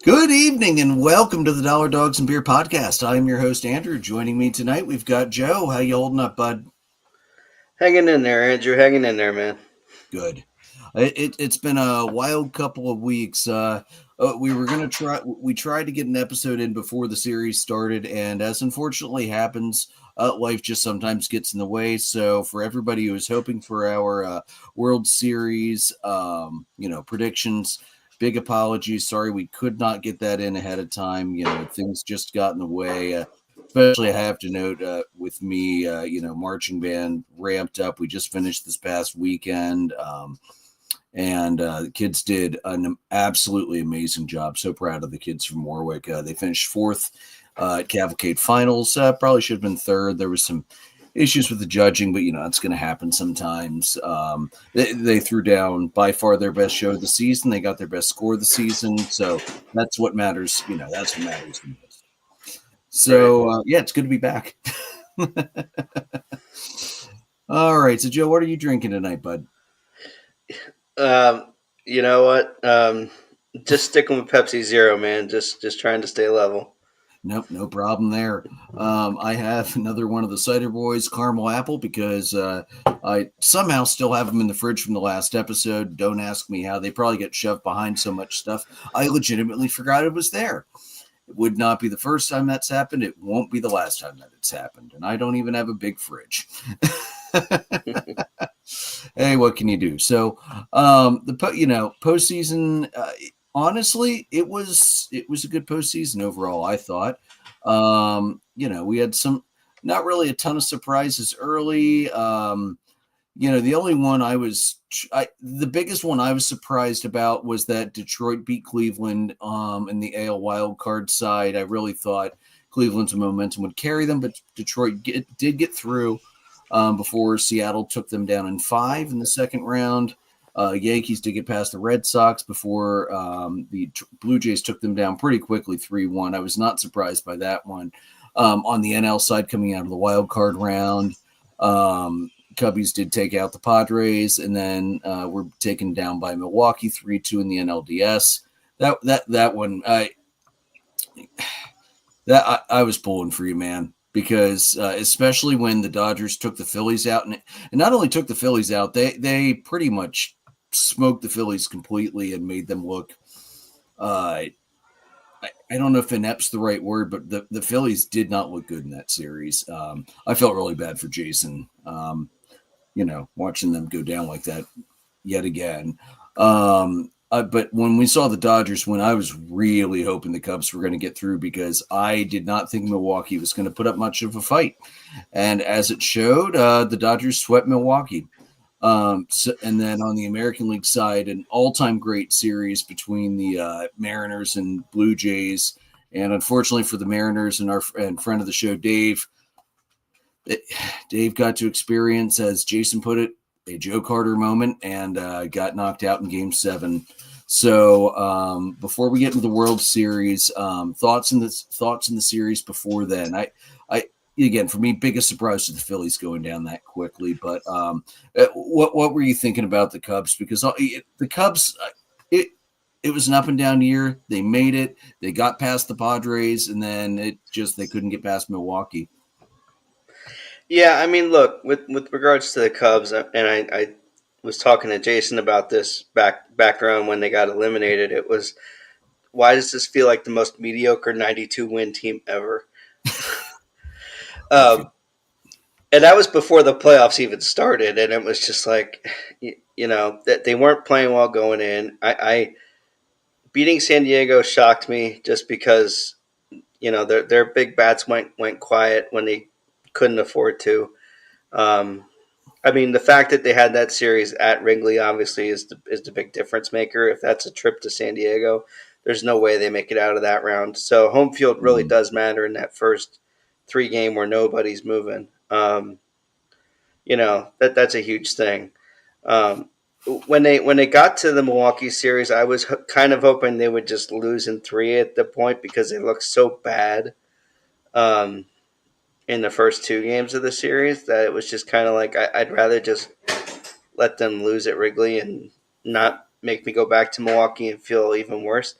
Good evening and welcome to the Dollar Dogs and Beer podcast. I am your host Andrew. Joining me tonight, we've got Joe. How you holding up, bud? Hanging in there, Andrew. Hanging in there, man. Good. It's been a wild couple of weeks. We were gonna try. We tried to get an episode in before the series started, and as unfortunately happens, life just sometimes gets in the way. So for everybody who is hoping for our World Series, predictions. Big apologies. Sorry, we could not get that in ahead of time. Things just got in the way. Especially, I have to note with me, marching band ramped up. We just finished this past weekend, and the kids did an absolutely amazing job. So proud of the kids from Warwick. They finished fourth at Cavalcade Finals. Probably should have been third. There was some issues with the judging, but it's going to happen sometimes. They threw down by far their best show of the season. They got their best score of the season, so that's what matters. That's what matters the most. So it's good to be back. All right, so Joe, what are you drinking tonight, bud? You know what? Just sticking with Pepsi Zero, man. Just trying to stay level. Nope, no problem there. I have another one of the Cider Boys caramel apple because I somehow still have them in the fridge from the last episode. Don't ask me how. They probably get shoved behind so much stuff. I legitimately forgot it was there. It would not be the first time that's happened. It won't be the last time that it's happened. And I don't even have a big fridge. Hey, what can you do? So, postseason. Honestly, it was a good postseason overall. I thought. We had some not really a ton of surprises early. The only one the biggest one I was surprised about was that Detroit beat Cleveland in the AL wild card side. I really thought Cleveland's momentum would carry them, but Detroit did get through before Seattle took them down in 5 in the second round. Yankees did get past the Red Sox before the Blue Jays took them down pretty quickly, 3-1. I was not surprised by that one. On the NL side, coming out of the wild card round, Cubbies did take out the Padres, and then were taken down by Milwaukee 3-2 in the NLDS. That one, I was pulling for you, man, because especially when the Dodgers took the Phillies out, and not only took the Phillies out, they pretty much smoked the Phillies completely and made them look. I don't know if inept's the right word, but the Phillies did not look good in that series. I felt really bad for Jason. Watching them go down like that yet again. But when we saw the Dodgers win, I was really hoping the Cubs were going to get through because I did not think Milwaukee was going to put up much of a fight. And as it showed, the Dodgers swept Milwaukee. And then on the American League side, an all-time great series between the Mariners and Blue Jays. And unfortunately for the Mariners and our friend of the show, Dave got to experience, as Jason put it, a Joe Carter moment and got knocked out in Game 7. So before we get into the World Series, thoughts in the series before then. I again, for me, biggest surprise to the Phillies going down that quickly. But what were you thinking about the Cubs? Because the Cubs, it was an up and down year. They made it. They got past the Padres, and then they couldn't get past Milwaukee. Yeah, I mean, look, with regards to the Cubs, and I was talking to Jason about this background when they got eliminated. It was, why does this feel like the most mediocre 92 win team ever? And that was before the playoffs even started, and it was just like, that they weren't playing well going in. I beating San Diego shocked me just because their big bats went quiet when they couldn't afford to. I mean, the fact that they had that series at Wrigley obviously is the big difference maker. If that's a trip to San Diego, there's no way they make it out of that round. So home field really does matter in that first 3 game where nobody's moving. That's a huge thing. Um, when they got to the Milwaukee series, I was kind of hoping they would just lose in 3 at the point because they looked so bad in the first 2 games of the series that it was just kind of like I'd rather just let them lose at Wrigley and not make me go back to Milwaukee and feel even worse.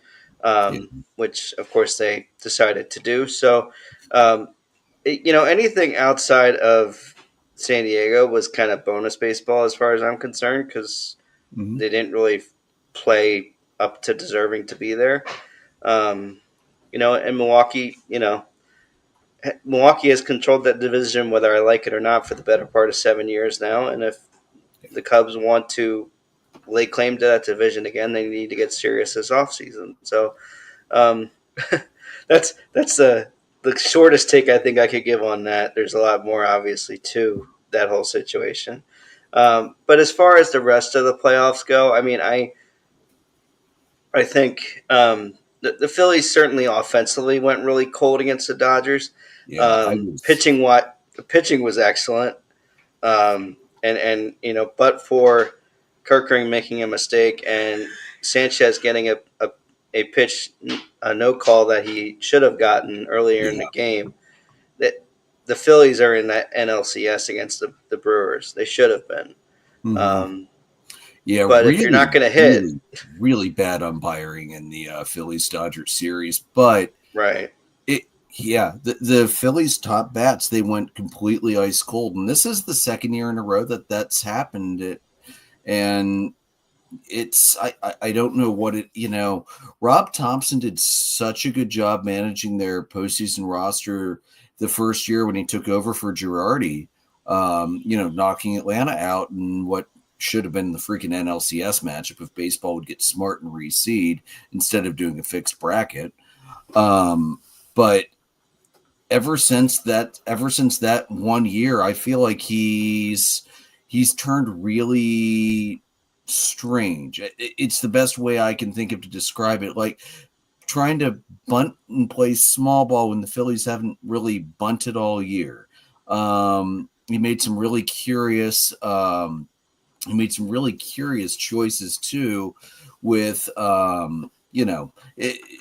Yeah. which of course they decided to do. So, um, anything outside of San Diego was kind of bonus baseball as far as I'm concerned because Mhm. they didn't really play up to deserving to be there. Um, in Milwaukee, Milwaukee has controlled that division whether I like it or not for the better part of 7 years now, and if the Cubs want to lay claim to that division again, they need to get serious this offseason. So um, that's the shortest take I think I could give on that. There's a lot more, obviously, to that whole situation. But as far as the rest of the playoffs go, I mean, I think the Phillies certainly offensively went really cold against the Dodgers. Yeah, I was. The pitching was excellent, and but for Kirkering making a mistake and Sanchez getting a pitch, a no call that he should have gotten earlier in Yeah. the game, that the Phillies are in that NLCS against the Brewers. They should have been. Hmm. Um, Yeah, but if you're not going to hit, really bad umpiring in the Phillies Dodgers series. But right? the Phillies top bats, they went completely ice cold, and this is the second year in a row that that's happened. And it's I don't know what it Rob Thompson did such a good job managing their postseason roster the first year when he took over for Girardi, knocking Atlanta out in what should have been the freaking NLCS matchup if baseball would get smart and reseed instead of doing a fixed bracket. But ever since that 1 year, I feel like he's turned really strange. It's the best way I can think of to describe it. Like trying to bunt and play small ball when the Phillies haven't really bunted all year. He made some really curious. He made some really curious choices too, with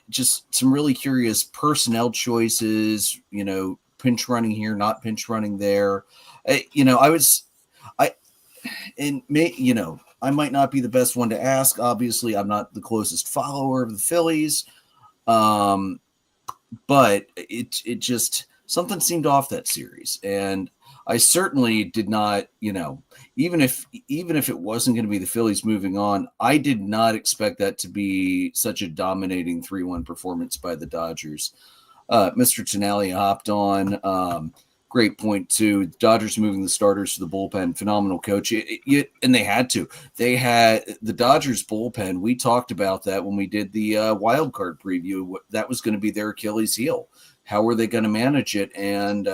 just some really curious personnel choices. Pinch running here, not pinch running there. I was I and may I might not be the best one to ask. Obviously, I'm not the closest follower of the Phillies, um, but it just something seemed off that series, and I certainly did not, even if it wasn't going to be the Phillies moving on, I did not expect that to be such a dominating 3-1 performance by the Dodgers. Mr. Tenali hopped on. Great point too. Dodgers moving the starters to the bullpen. Phenomenal coach. And they had to. They had the Dodgers bullpen. We talked about that when we did the wild card preview. That was going to be their Achilles heel. How were they going to manage it? And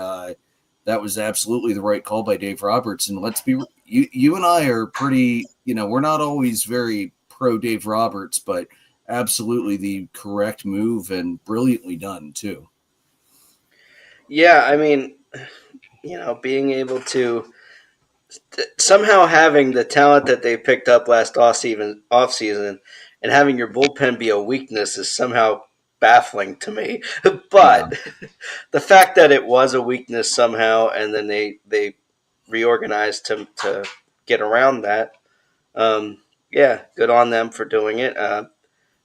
that was absolutely the right call by Dave Roberts. And let's be you and I are pretty. We're not always very pro Dave Roberts, but absolutely the correct move and brilliantly done too. Yeah, I mean, being able to somehow having the talent that they picked up last off season and having your bullpen be a weakness is somehow baffling to me. Yeah. But the fact that it was a weakness somehow and then they reorganized to get around that, yeah, good on them for doing it.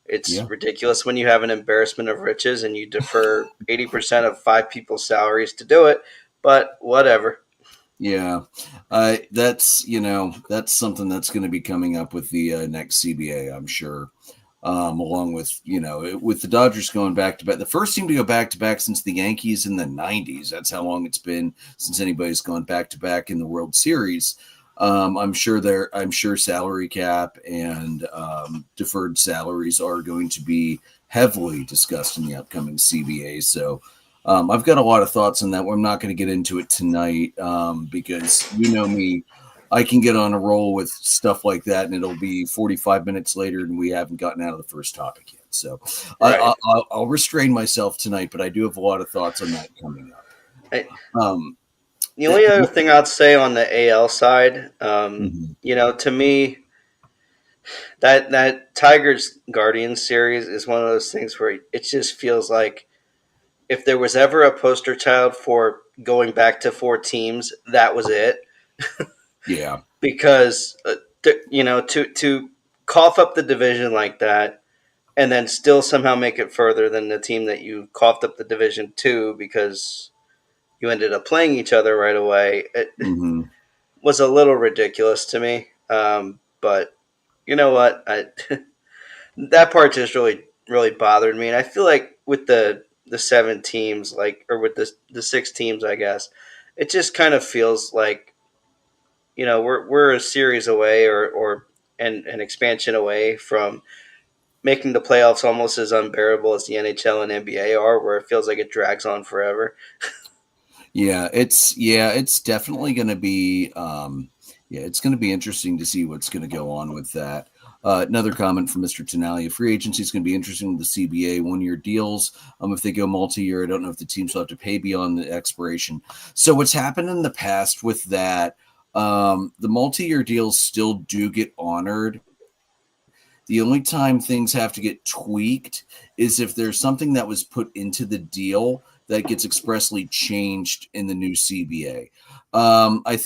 It's Yeah. ridiculous when you have an embarrassment of riches and you defer 80% of five people's salaries to do it, but whatever. Yeah, that's something that's going to be coming up with the next CBA, I'm sure. Along with with the Dodgers going back to back, the first team to go back to back since the Yankees in the '90s. That's how long it's been since anybody's gone back to back in the World Series. I'm sure salary cap and deferred salaries are going to be heavily discussed in the upcoming CBA. So I've got a lot of thoughts on that. I'm not going to get into it tonight because you know me. I can get on a roll with stuff like that, and it'll be 45 minutes later, and we haven't gotten out of the first topic yet. So Right. I'll restrain myself tonight, but I do have a lot of thoughts on that coming up. I, Um, the th- only other thing I'd say on the AL side, mhm. to me, that Tigers Guardians series is one of those things where it just feels like if there was ever a poster child for going back to four teams, that was it. Yeah, Because to cough up the division like that, and then still somehow make it further than the team that you coughed up the division to because you ended up playing each other right away. It Mm-hmm. was a little ridiculous to me. But you know what? That part just really bothered me, and I feel like with the 7 teams, like, or with the 6 teams, I guess, it just kind of feels like, we're a series away, or an expansion away from making the playoffs almost as unbearable as the NHL and NBA are, where it feels like it drags on forever. It's definitely going to be it's going to be interesting to see what's going to go on with that. Another comment from Mr. Tenalia: free agency is going to be interesting with the CBA 1-year deals. If they go multi-year, I don't know if the teams will have to pay beyond the expiration. So what's happened in the past with that, the multi-year deals still do get honored. The only time things have to get tweaked is if there's something that was put into the deal that gets expressly changed in the new CBA. I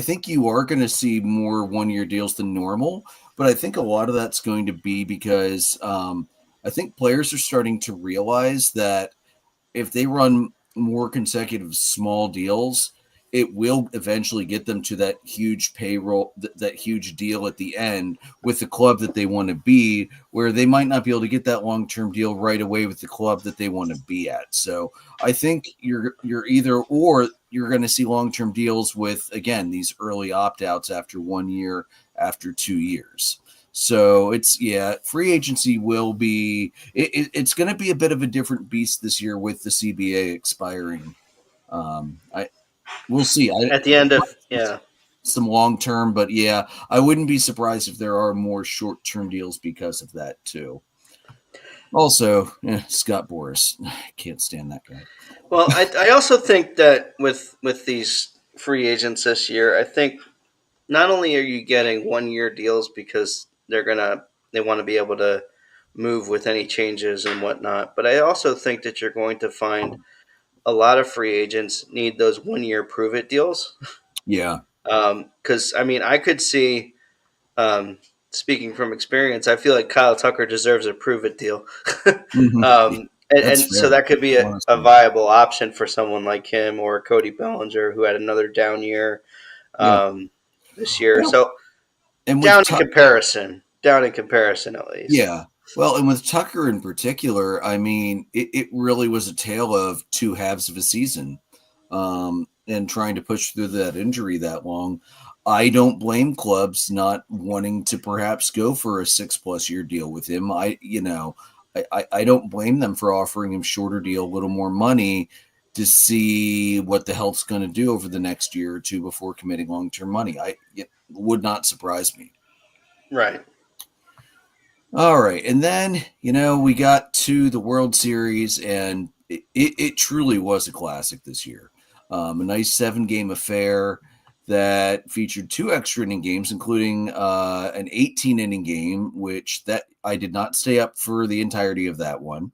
think you are going to see more 1-year deals than normal, but I think a lot of that's going to be because I think players are starting to realize that if they run more consecutive small deals, it will eventually get them to that huge payroll, that huge deal at the end with the club that they want to be, where they might not be able to get that long-term deal right away with the club that they want to be at. So I think you're either or you're going to see long-term deals with, again, these early opt-outs after 1 year, after 2 years. So free agency will be it's going to be a bit of a different beast this year with the CBA expiring. We'll see. At the end of yeah, Some long term, but I wouldn't be surprised if there are more short term deals because of that too. Also, Scott Boras, can't stand that guy. well, I also think that with these free agents this year, I think not only are you getting 1-year deals because they want to be able to move with any changes and whatnot, but I also think that you're going to find a lot of free agents need those 1-year prove it deals. Yeah. Because I mean, I could see, um, speaking from experience, I feel like Kyle Tucker deserves a prove it deal. Yeah, that's And so fair. that could be a Honestly. viable option for someone like him or Cody Bellinger, who had another down year Yeah. this year. Well, So and with down in comparison at least. Yeah. Well, and with Tucker in particular, I mean, it really was a tale of 2 halves of a season, and trying to push through that injury that long. I don't blame clubs not wanting to perhaps go for a 6+ year deal with him. I don't blame them for offering him shorter deal, a little more money to see what the health's going to do over the next year or two before committing long-term money. It would not surprise me. Right. All right. And then, we got to the World Series, and it truly was a classic this year. A nice 7-game affair that featured 2 extra inning games, including an 18-inning game, which that I did not stay up for the entirety of that one.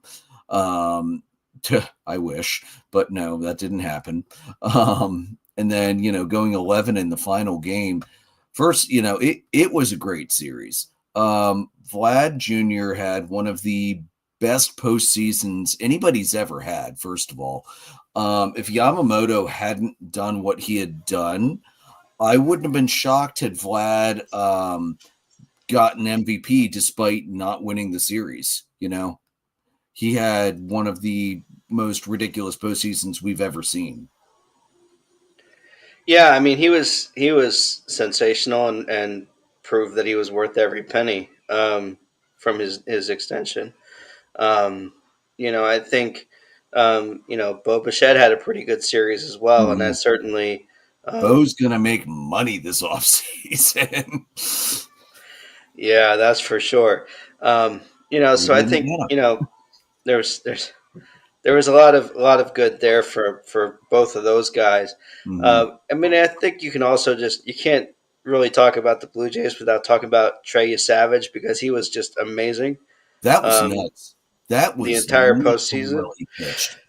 I wish, but no, that didn't happen. And then, going 11 in the final game. First, it was a great series. Vlad Jr. had one of the best postseasons anybody's ever had, first of all. If Yamamoto hadn't done what he had done, I wouldn't have been shocked had Vlad gotten MVP despite not winning the series. He had one of the most ridiculous postseasons we've ever seen. Yeah, I mean, he was sensational and proved that he was worth every penny, from his extension. Um, I think, Bo Bichette had a pretty good series as well, and Mhm. that certainly, Bo's gonna make money this offseason. yeah, that's for sure. So I think, there's there was a lot of good there for both of those guys. Mhm. I mean, I think you can also you can't really talk about the Blue Jays without talking about Trey Savage because he was just amazing, That was um, nuts. That the was entire nuts how postseason. well he pitched.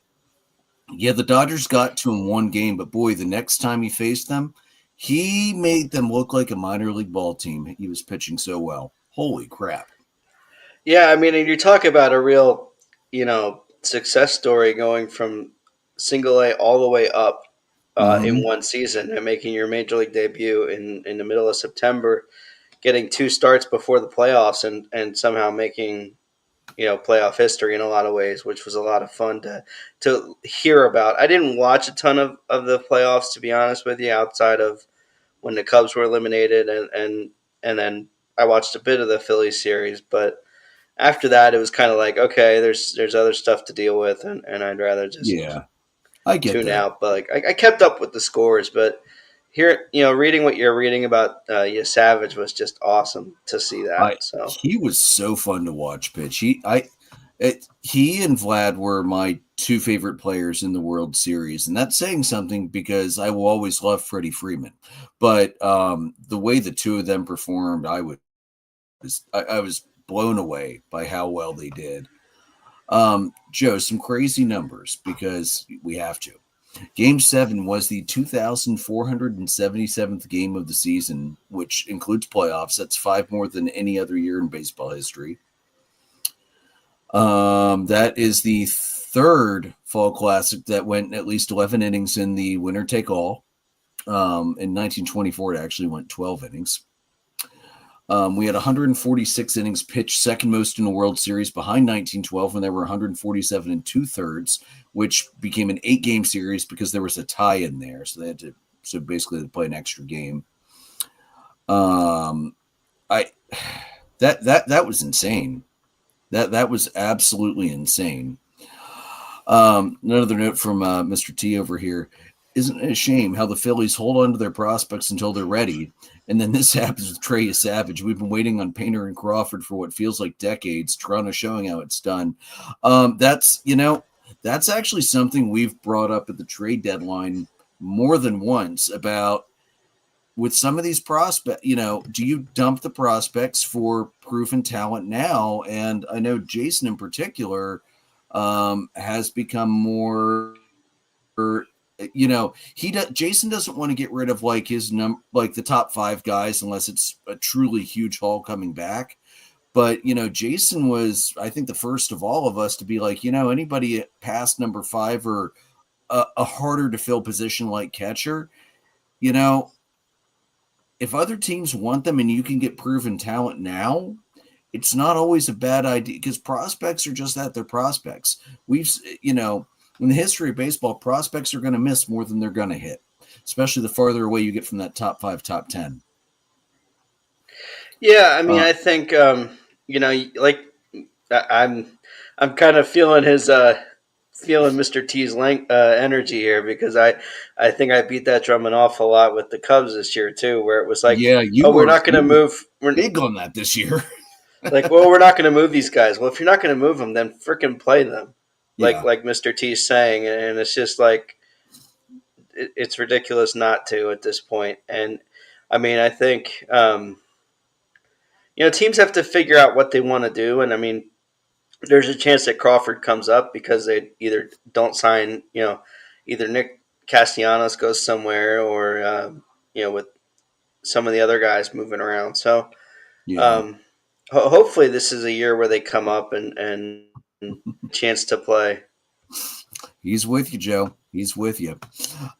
Yeah, the Dodgers got to him 1 game, but boy, the next time he faced them, he made them look like a minor league ball team. He was pitching so well. Holy crap. Yeah, I mean, and you talk about a real, success story going from single A all the way up in Hmm. one season and making your major league debut in the middle of September, getting two starts before the playoffs, and somehow making playoff history in a lot of ways, which was a lot of fun to hear about. I didn't watch a ton of the playoffs, to be honest with you, outside of when the Cubs were eliminated, and then I watched a bit of the Phillies series, but after that, it was kind of like, okay, there's other stuff to deal with, and I'd rather just Yeah, I get tune that. out. But like, I kept up with the scores, but here, reading what you're reading about Savage was just awesome to see that. So He was so fun to watch pitch. He and Vlad were my two favorite players in the World Series, and that's saying something because I will always love Freddie Freeman. But the way the two of them performed, I was blown away by how well they did. Joe, some crazy numbers because we have to. Game 7 was the 2,477th game of the season, which includes playoffs. That's five more than any other year in baseball history. That is the third Fall Classic that went at least 11 innings in the winner take all. In 1924, it actually went 12 innings. We had 146 innings pitched, second most in the World Series, behind 1912 when there were 147 and 2/3, which became an 8-game series because there was a tie in there, so basically they play an extra game. I that was insane. That was absolutely insane. Another note from Mr. T over here. Isn't it a shame how the Phillies hold on to their prospects until they're ready? And then this happens with Trey Savage. We've been waiting on Painter and Crawford for what feels like decades. Toronto showing how it's done. That's actually something we've brought up at the trade deadline more than once about with some of these prospects. Do you dump the prospects for proven talent now? And I know Jason in particular has become more Jason doesn't want to get rid of like like the top 5 guys unless it's a truly huge haul coming back. But Jason was, I think, the first of all of us to be like, anybody past number 5 or a harder to fill position like catcher, if other teams want them and you can get proven talent now, it's not always a bad idea because prospects are just that, they're prospects. In the history of baseball, prospects are going to miss more than they're going to hit, especially the farther away you get from that top 5, top 10. yeah, I mean, I think like I'm kind of feeling Mr. T's energy here because I think I beat that drum an awful lot with the Cubs this year too, where it was like, Yeah, oh, we're not going to move. We're big on that this year. like, well, we're not going to move these guys. Well, if you're not going to move them, then freaking play them, Yeah. like Mr. T's saying, and it's just like it's ridiculous not to at this point. And I mean, I think teams have to figure out what they want to do, and I mean, there's a chance that Crawford comes up because they either don't sign, either Nick Castellanos goes somewhere or, with some of the other guys moving around. So Yeah. hopefully this is a year where they come up and chance to play. He's with you, Joe. He's with you.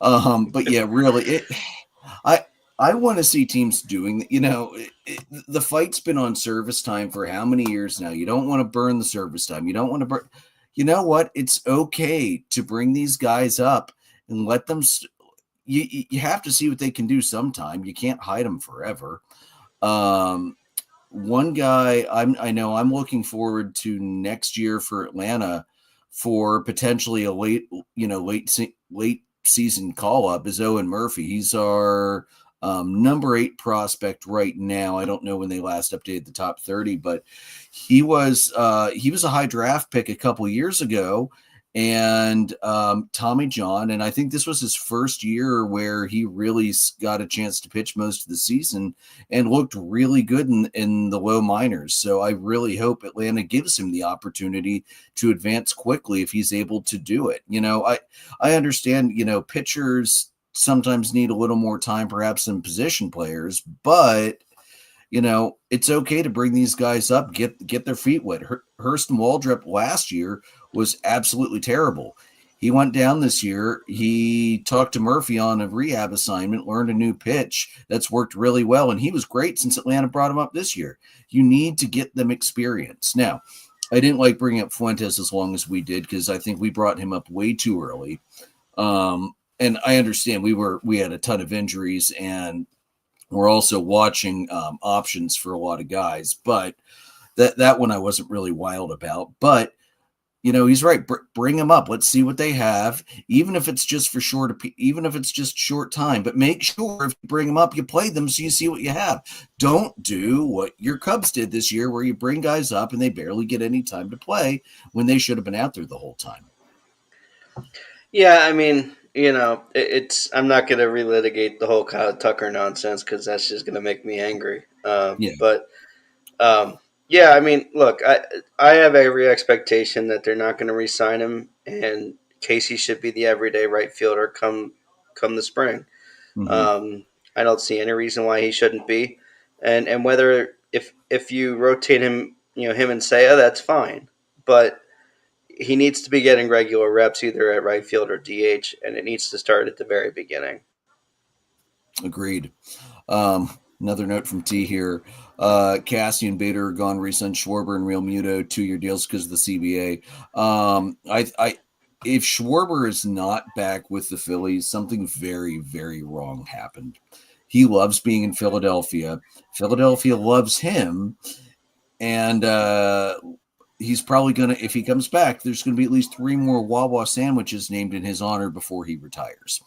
But yeah, really, I want to see teams doing, the fight's been on service time for how many years now? You don't want to burn the service time. You don't want to burn. You know what? It's okay to bring these guys up and let them. You have to see what they can do sometime. You can't hide them forever. One guy I know I'm looking forward to next year for Atlanta for potentially a late season call up is Owen Murphy. He's our number 8 prospect right now. I don't know when they last updated the top 30, but he was a high draft pick a couple years ago, and Tommy John, and I think this was his first year where he really got a chance to pitch most of the season and looked really good in the low minors. So I really hope Atlanta gives him the opportunity to advance quickly if he's able to do it. I understand, pitchers sometimes need a little more time perhaps than position players, but it's okay to bring these guys up, get their feet wet. Hurston Waldrep last year was absolutely terrible. He went down this year. He talked to Murphy on a rehab assignment, learned a new pitch that's worked really well, and he was great since Atlanta brought him up this year. You need to get them experience. Now, I didn't like bringing up Fuentes as long as we did because I think we brought him up way too early. And I understand we had a ton of injuries, and we're also watching options for a lot of guys, but that one I wasn't really wild about. But he's right. Bring them up. Let's see what they have, even if it's just short time. But make sure if you bring them up, you play them so you see what you have. Don't do what your Cubs did this year, where you bring guys up and they barely get any time to play when they should have been out there the whole time. Yeah, I mean, it's. I'm not going to relitigate the whole Kyle Tucker nonsense because that's just going to make me angry. Yeah. But yeah, I mean, look, I have every expectation that they're not going to re-sign him, and Casey should be the everyday right fielder come the spring. Mm-hmm. I don't see any reason why he shouldn't be, and whether if you rotate him, him and Seiya, that's fine, but he needs to be getting regular reps either at right field or DH, and it needs to start at the very beginning. Agreed. Another note from T here. Cassie and Bader are gone. Re-signed Schwarber and Real Muto 2-year deals because of the CBA. If Schwarber is not back with the Phillies, something very, very wrong happened. He loves being in Philadelphia. Philadelphia loves him, and he's probably going to, if he comes back, there's going to be at least 3 more Wawa sandwiches named in his honor before he retires.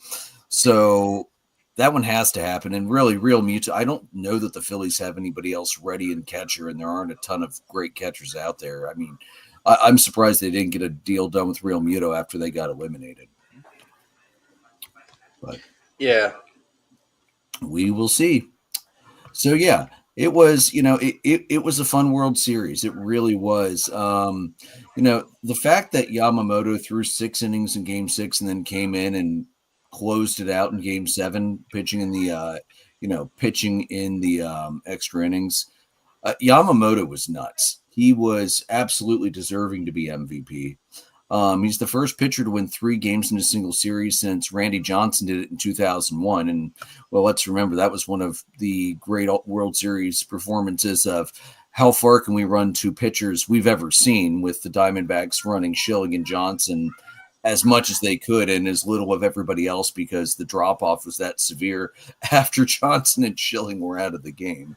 So that one has to happen. And really, Real Muto, I don't know that the Phillies have anybody else ready in catcher, and there aren't a ton of great catchers out there. I mean, I'm surprised they didn't get a deal done with Real Muto after they got eliminated. But yeah, we will see. So yeah, it was, it was a fun World Series. It really was. The fact that Yamamoto threw 6 innings in Game 6 and then came in and closed it out in Game 7, pitching in the extra innings. Yamamoto was nuts. He was absolutely deserving to be MVP. He's the first pitcher to win 3 games in a single series since Randy Johnson did it in 2001. And, well, let's remember that was one of the great World Series performances of how far can we run 2 pitchers we've ever seen, with the Diamondbacks running Schilling and Johnson as much as they could and as little of everybody else because the drop-off was that severe after Johnson and Schilling were out of the game.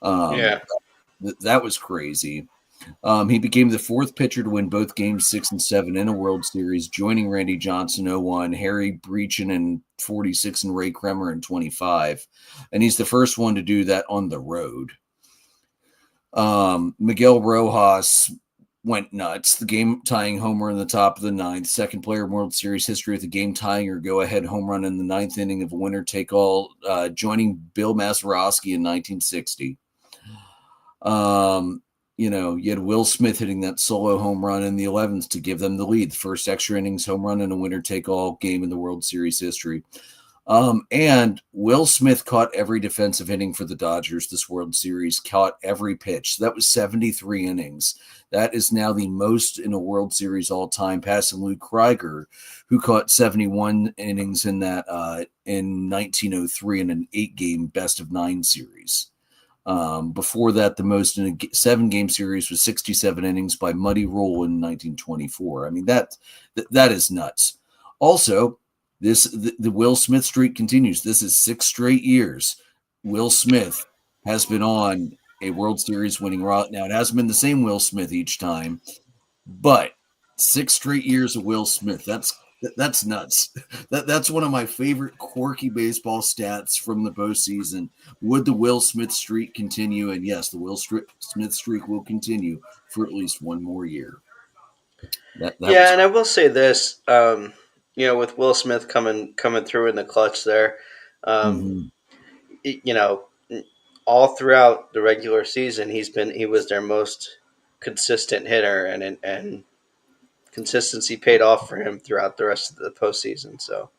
That was crazy. He became the 4th pitcher to win both Games 6 and 7 in a World Series, joining Randy Johnson 01, Harry Breachin in 46, and Ray Kremer in 25. And he's the first one to do that on the road. Miguel Rojas went nuts. The game-tying homer in the top of the 9th. Second player in World Series history with a game-tying or go-ahead home run in the 9th inning of a winner-take-all, joining Bill Mazeroski in 1960. You had Will Smith hitting that solo home run in the 11th to give them the lead. The first extra innings home run in a winner-take-all game in the World Series history. And Will Smith caught every defensive inning for the Dodgers this World Series, caught every pitch. So that was 73 innings. That is now the most in a World Series all time, passing Luke Krieger, who caught 71 innings in that in 1903 in an 8-game best-of-9 series. Before that, the most in a 7-game series was 67 innings by Muddy Roll in 1924. I mean, that is nuts. Also, the Will Smith streak continues. This is 6 straight years. Will Smith has been on a World Series winning route. Now, it hasn't been the same Will Smith each time, but 6 straight years of Will Smith. That's nuts. That's one of my favorite quirky baseball stats from the postseason. Would the Will Smith streak continue? And yes, the Will Smith streak will continue for at least one more year. And I will say this, with Will Smith coming through in the clutch there, all throughout the regular season, he was their most consistent hitter, and consistency paid off for him throughout the rest of the postseason. So,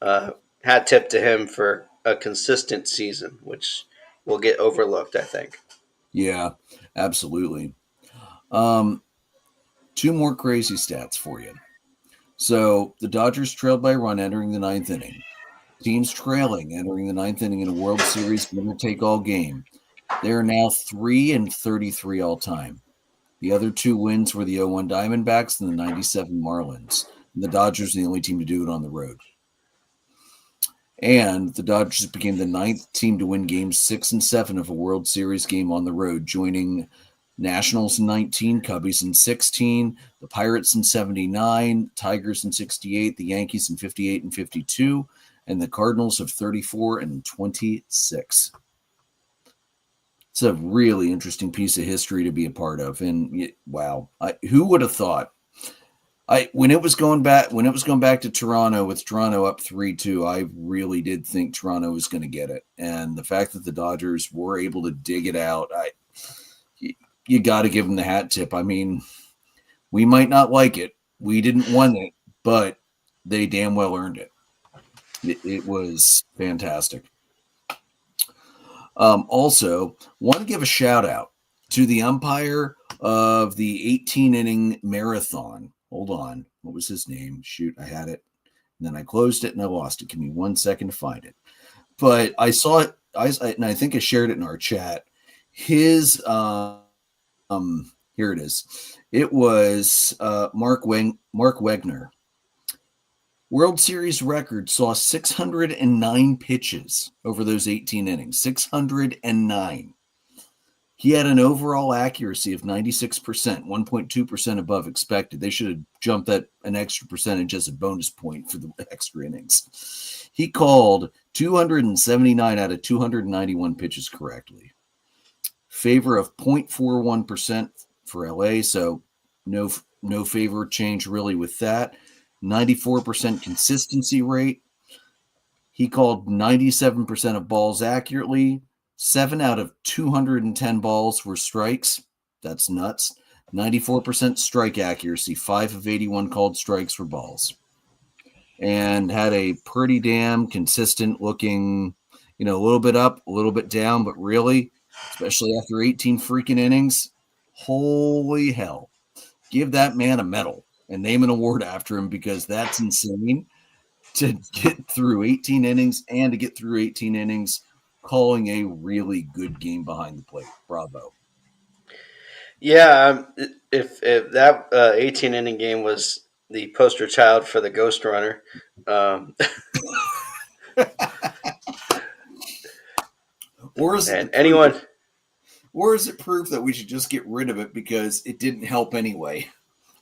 hat tip to him for a consistent season, which will get overlooked, I think. Yeah, absolutely. 2 more crazy stats for you. So the Dodgers trailed by a run entering the 9th inning. Teams trailing entering the 9th inning in a World Series winner-take-all game. They are now 3-33 all time. The other 2 wins were the 0-1 Diamondbacks and the 97 Marlins. And the Dodgers are the only team to do it on the road. And the Dodgers became the 9th team to win games 6 and 7 of a World Series game on the road, joining Nationals in 19, Cubbies in 16, the Pirates in 79, Tigers in 68, the Yankees in 58 and 52, and the Cardinals of 34 and 26. It's a really interesting piece of history to be a part of. And wow, who would have thought? When it was going back to Toronto with Toronto up 3-2, I really did think Toronto was going to get it. And the fact that the Dodgers were able to dig it out, you got to give them the hat tip. I mean, we might not like it. We didn't want it, but they damn well earned it. It was fantastic. Also, want to give a shout out to the umpire of the 18-inning marathon. Hold on. What was his name? Shoot, I had it. And then I closed it and I lost it. Give me 1 second to find it. But I saw it, and I think I shared it in our chat. His, here it is. It was Mark Wegner. World Series record saw 609 pitches over those 18 innings. 609. He had an overall accuracy of 96%, 1.2% above expected. They should have jumped that an extra percentage as a bonus point for the extra innings. He called 279 out of 291 pitches correctly. Favor of 0.41% for LA, so no favor change really with that. 94% consistency rate. He called 97% of balls accurately. 7 out of 210 balls were strikes. That's nuts. 94% strike accuracy. 5 of 81 called strikes were balls. And had a pretty damn consistent looking, a little bit up, a little bit down, but really, especially after 18 freaking innings, holy hell. Give that man a medal and name an award after him, because that's insane to get through 18 innings and to get through 18 innings calling a really good game behind the plate. Bravo. Yeah, if that 18-inning game was the poster child for the Ghost Runner, or is it anyone? Or is it proof that we should just get rid of it because it didn't help anyway?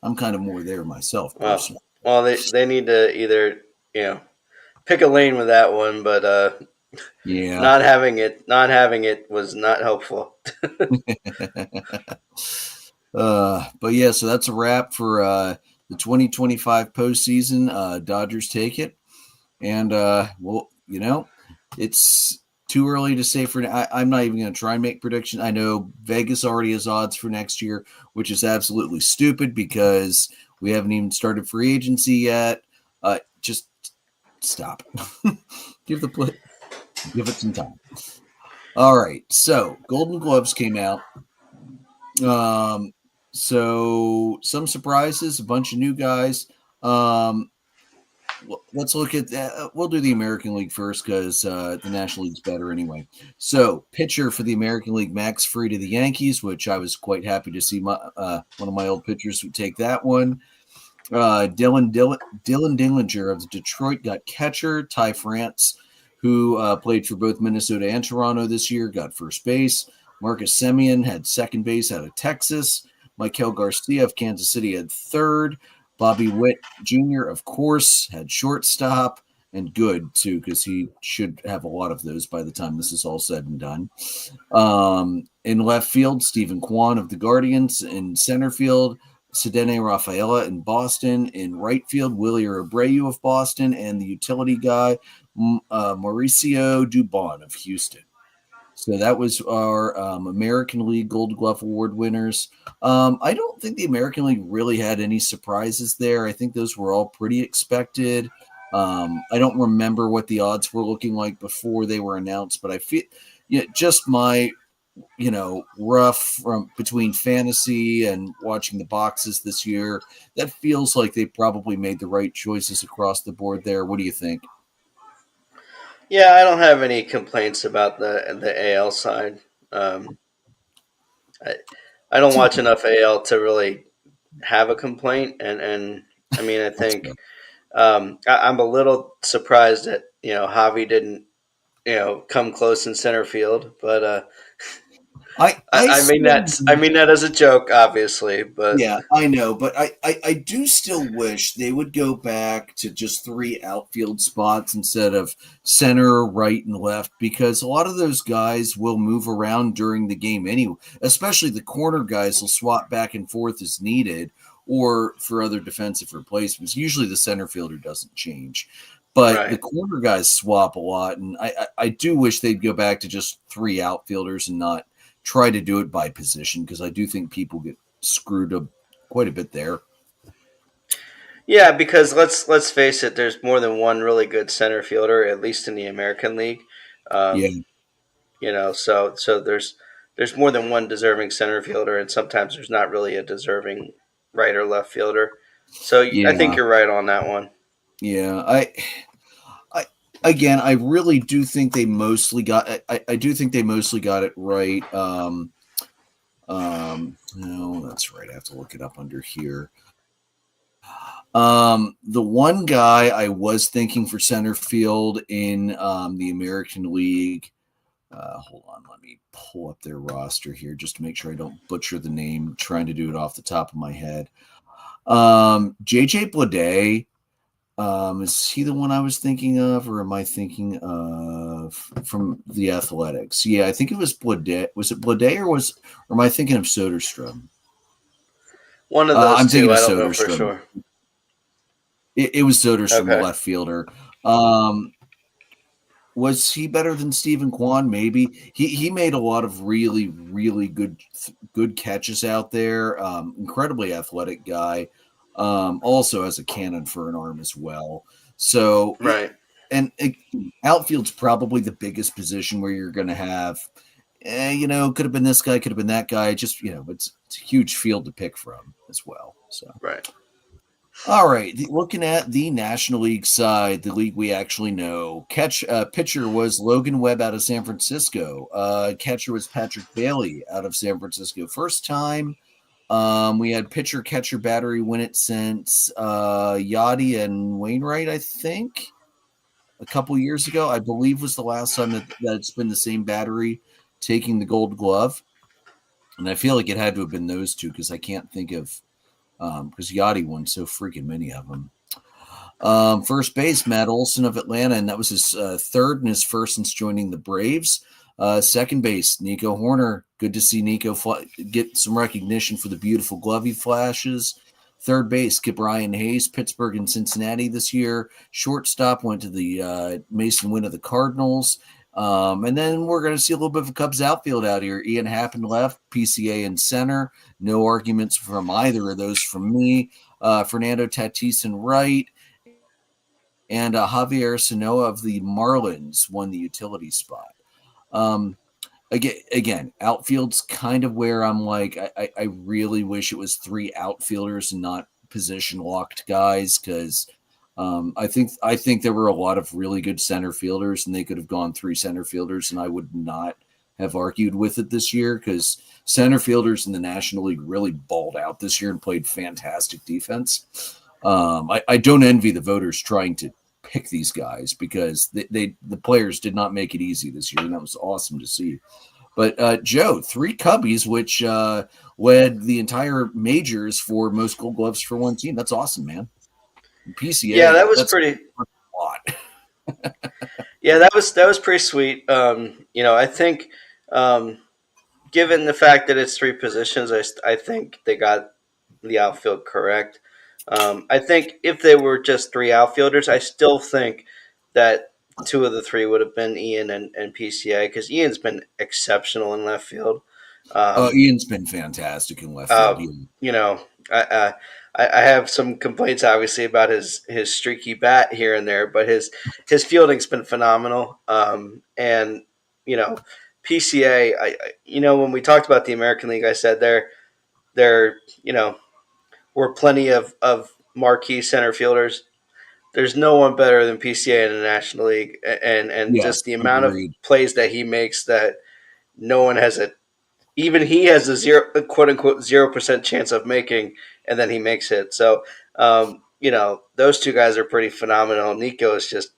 I'm kind of more there myself, personally. Well, they need to either pick a lane with that one, but yeah, not having it was not helpful. But yeah, so that's a wrap for the 2025 postseason. Dodgers take it, and it's too early to say I'm not even going to try and make prediction. I know Vegas already has odds for next year, which is absolutely stupid because we haven't even started free agency yet. Just stop. Give it some time. All right. So Golden Gloves came out. So some surprises, a bunch of new guys. Let's look at that. We'll do the American League first because the National League's better anyway. So, pitcher for the American League, Max Fried of the Yankees, which I was quite happy to see one of my old pitchers would take that one. Dylan Dillinger of Detroit got catcher. Ty France, who played for both Minnesota and Toronto this year, got first base. Marcus Semien had second base out of Texas. Michael Garcia of Kansas City had third. Bobby Witt Jr., of course, had shortstop, and good, too, because he should have a lot of those by the time this is all said and done. In left field, Stephen Kwan of the Guardians. In center field, Cedene Rafaela in Boston. In right field, Willie Abreu of Boston. And the utility guy, Mauricio Dubon of Houston. So that was our American League Gold Glove Award winners. I don't think the American League really had any surprises there. I think those were all pretty expected. I don't remember what the odds were looking like before they were announced, but I just my rough from between fantasy and watching the boxes this year, that feels like they probably made the right choices across the board there. What do you think? Yeah, I don't have any complaints about the AL side. Um, I I don't watch enough AL to really have a complaint, and I mean I That's fair. think I'm a little surprised that Javi didn't come close in center field, but I still I mean that as a joke, obviously, but Yeah, I know, but I do still wish they would go back to just three outfield spots instead of center, right, and left, because a lot of those guys will move around during the game anyway. Especially the corner guys will swap back and forth as needed or for other defensive replacements. Usually the center fielder doesn't change. But the right. corner guys swap a lot, and I do wish they'd go back to just three outfielders and not try to do it by position, because I do think people get screwed up quite a bit there. Yeah, because let's face it, there's more than one really good center fielder, at least in the American League. Yeah, Um, so there's more than one deserving center fielder, and sometimes there's not really a deserving right or left fielder. So I think yeah, you're right on that one. yeah. I again, I really do think they mostly got. I do think they mostly got it right. No, that's right. I have to look it up under here. The one guy I was thinking for center field in the American League. Hold on, let me pull up their roster here just to make sure I don't butcher the name. I'm trying to do it off the top of my head. JJ Bleday. Is he the one I was thinking of, or am I thinking of from the Athletics? Yeah, I think it was Bleday. Was it Bleday, or am I thinking of Soderstrom? One of those I'm thinking two, of I don't know for Soderstrom. sure. It was Soderstrom, the Okay. left fielder. Um, was he better than Stephen Kwan? Maybe he made a lot of really good catches out there. Incredibly athletic guy. Also has a cannon for an arm as well. So Right. and outfield's probably the biggest position where you're going to have, could have been this guy, could have been that guy. Just it's a huge field to pick from as well. So. Right. All right, looking at the National League side, the league we actually know. Pitcher was Logan Webb out of San Francisco. Catcher was Patrick Bailey out of San Francisco. First time we had pitcher catcher battery win it since Yachty and Wainwright, I think, a couple years ago. I believe was the last time that it's been the same battery taking the Gold Glove, and I feel like it had to have been those two because I can't think of because Yachty won so freaking many of them. First base, Matt Olson of Atlanta, and that was his third and his first since joining the Braves. Second base, Nico Horner. Good to see Nico get some recognition for the beautiful glove he flashes. Third base, Brian Hayes, Pittsburgh and Cincinnati this year. Shortstop went to the Mason Wynn of the Cardinals. And then we're going to see a little bit of a Cubs outfield out here. Ian Happen left, PCA in center. No arguments from either of those from me. Fernando Tatis in right. And Javier Sanoa of the Marlins won the utility spot. Again, outfield's kind of where I'm like, I really wish it was three outfielders and not position locked guys, because I think there were a lot of really good center fielders, and they could have gone three center fielders, and I would not have argued with it this year, because center fielders in the National League really balled out this year and played fantastic defense. I don't envy the voters trying to pick these guys, because the players did not make it easy this year, and that was awesome to see. But Joe, three Cubbies, which led the entire majors for most Gold Gloves for one team. That's awesome, man. Yeah, PCA, that was that's pretty. a lot. Yeah, that was pretty sweet. I think, um, given the fact that it's three positions, I think they got the outfield correct. I think if they were just three outfielders, I still think that two of the three would have been Ian and PCA, because Ian's been exceptional in left field. Um, Ian's been fantastic in left field. uh, you know, I, I have some complaints obviously about his streaky bat here and there, but his fielding's been phenomenal. And you know, PCA, when we talked about the American League, I said there were plenty of marquee center fielders. There's no one better than PCA in the National League, and Yes, just the amount of agreed. plays that he makes that no one has even he has a zero, quote unquote, 0% chance of making, and then he makes it. So, those two guys are pretty phenomenal. Nico is just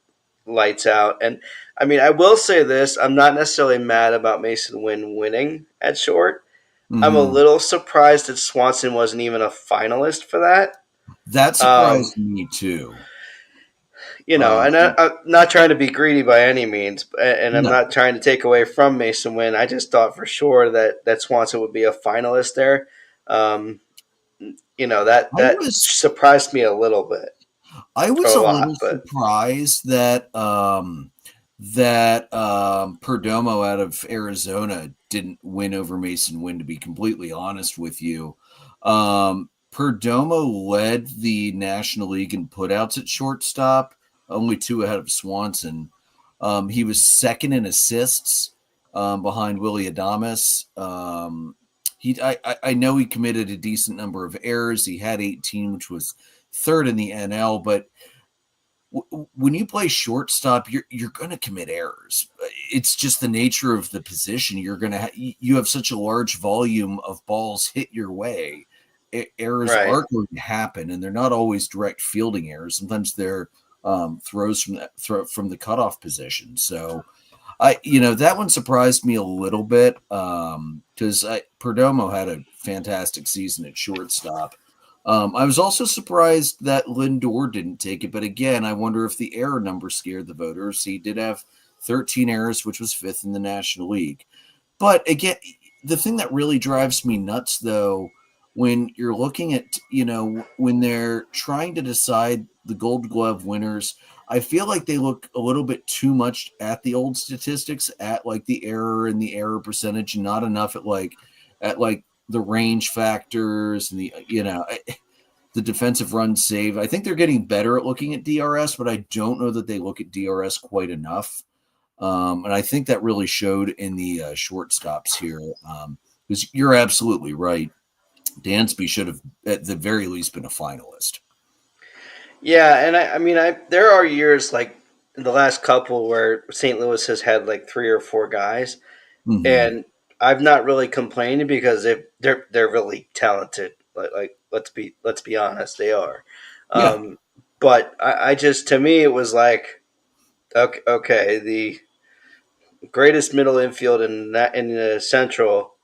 lights out. And I mean, I will say this: I'm not necessarily mad about Mason Wynn winning at short. I'm a Hmm. little surprised that Swanson wasn't even a finalist for that. That Um, surprised me too. and Um, I'm not trying to be greedy by any means, and I'm no, not trying to take away from Mason Wynn. I just thought for sure that Swanson would be a finalist there. Um, I that was surprised me a little bit, I or was a a lot, little but surprised that Perdomo out of Arizona didn't win over Mason Wynn. To be completely honest with you, Perdomo led the National League in putouts at shortstop, only two ahead of Swanson. He was second in assists behind Willie Adames. I know he committed a decent number of errors. He had 18, which was third in the NL, but when you play shortstop, you're going to commit errors. It's just the nature of the position. You're going to you have such a large volume of balls hit your way. Errors right. are going to happen, and they're not always direct fielding errors. Sometimes they're throws from the cutoff position. So that one surprised me a little bit because Perdomo had a fantastic season at shortstop. I was also surprised that Lindor didn't take it, but again, I wonder if the error number scared the voters. He did have 13 errors, which was fifth in the National League. But again, the thing that really drives me nuts, though, when you're looking at, when they're trying to decide the Gold Glove winners, I feel like they look a little bit too much at the old statistics, at like the error and the error percentage, and not enough at like the range factors and the defensive run save. I think they're getting better at looking at DRS, but I don't know that they look at DRS quite enough. And I think that really showed in the shortstops here. Because you're absolutely right. Dansby should have, at the very least, been a finalist. Yeah, and I mean, there are years like in the last couple where St. Louis has had like three or four guys, Mm-hmm. and I've not really complained because they're really talented. Like let's be honest, they are. Yeah. Um, but I just, to me, it was like, okay, the greatest middle infield in the Central,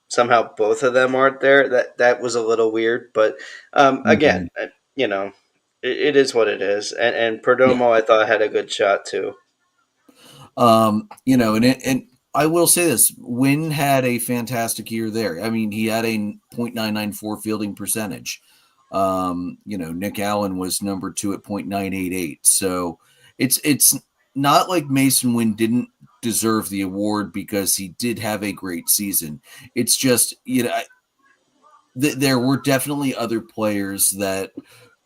somehow both of them aren't there. That was a little weird, but Mm-hmm. again, it is what it is. And Yeah. Perdomo, I thought, had a good shot too. And I will say this: Wynn had a fantastic year there. I mean, he had a .994 fielding percentage. Nick Allen was number two at .988. So it's not like Mason Wynn didn't deserve the award because he did have a great season. It's just there were definitely other players that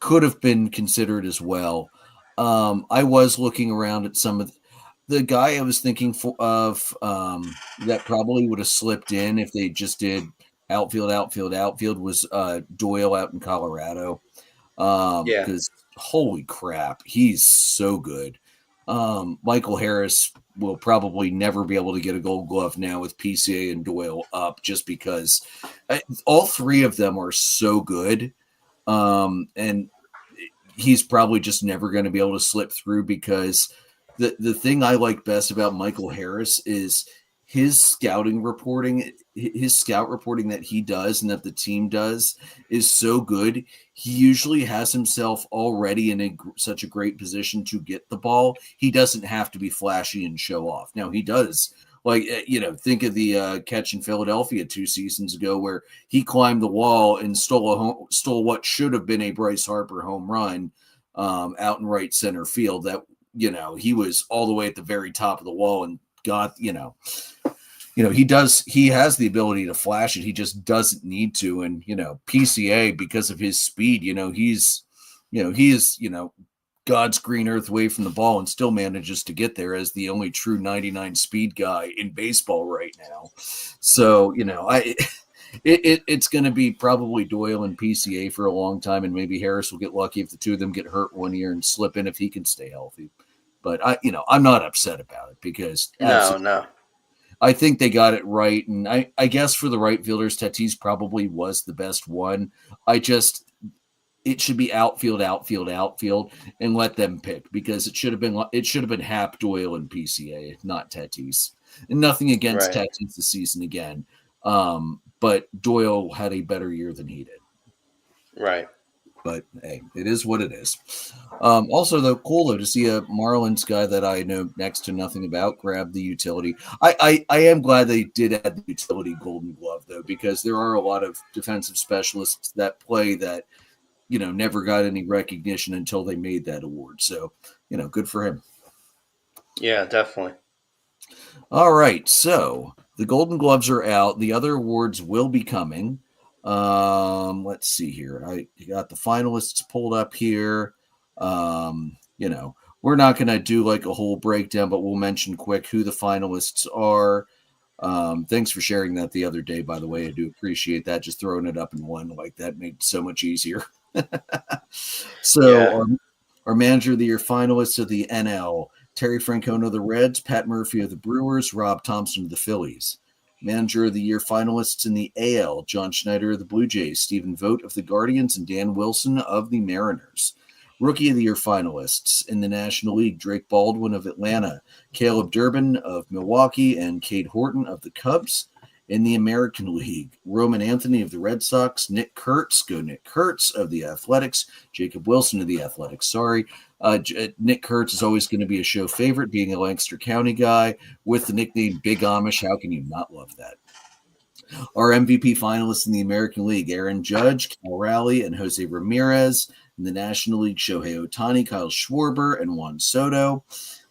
could have been considered as well. I was looking around at some of the guy I was thinking of that probably would have slipped in if they just did outfield was Doyle out in Colorado. Yeah, Because holy crap, he's so good. Michael Harris will probably never be able to get a Gold Glove now with PCA and Doyle up, just because all three of them are so good. And he's probably just never going to be able to slip through because the thing I like best about Michael Harris is his scouting reporting, his scout reporting that he does and that the team does is so good. He usually has himself already in such a great position to get the ball. He doesn't have to be flashy and show off. Now he does. Like, think of the catch in Philadelphia 2 seasons ago where he climbed the wall and stole what should have been a Bryce Harper home run out in right center field. That he was all the way at the very top of the wall and got he has the ability to flash it. He just doesn't need to. And PCA, because of his speed, he is God's green earth away from the ball and still manages to get there as the only true 99 speed guy in baseball right now. So, it's going to be probably Doyle and PCA for a long time, and maybe Harris will get lucky if the two of them get hurt one year and slip in if he can stay healthy. But I'm not upset about it because No. I think they got it right, and I guess for the right fielders, Tatis probably was the best one. It should be outfield, and let them pick because it should have been Happ, Doyle, and PCA, not Tatis. And nothing against Tatis this season again, but Doyle had a better year than he did. Right. But hey, it is what it is. Also, though, cool though to see a Marlins guy that I know next to nothing about grab the utility. I am glad they did add the utility Golden Glove though, because there are a lot of defensive specialists that play that never got any recognition until they made that award. So, good for him. Yeah, definitely. All right. So the Golden Gloves are out. The other awards will be coming. Let's see here. I got the finalists pulled up here. We're not going to do like a whole breakdown, but we'll mention quick who the finalists are. Thanks for sharing that the other day, by the way. I do appreciate that. Just throwing it up in one like that made it so much easier. Our manager of the year finalists of the NL: Terry Francona of the Reds, Pat Murphy of the Brewers, Rob Thompson of the Phillies. Manager of the year finalists in the AL: John Schneider of the Blue Jays, Stephen Vogt of the Guardians, and Dan Wilson of the Mariners. Rookie of the year finalists in the National League: Drake Baldwin of Atlanta, Caleb Durbin of Milwaukee, and Cade Horton of the Cubs. In the American League: Roman Anthony of the Red Sox, Nick Kurtz of the Athletics, Jacob Wilson of the Athletics. Nick Kurtz is always going to be a show favorite, being a Lancaster County guy with the nickname Big Amish. How can you not love that? Our MVP finalists in the American League: Aaron Judge, Cal Raleigh, and Jose Ramirez. In the National League: Shohei Ohtani, Kyle Schwarber, and Juan Soto.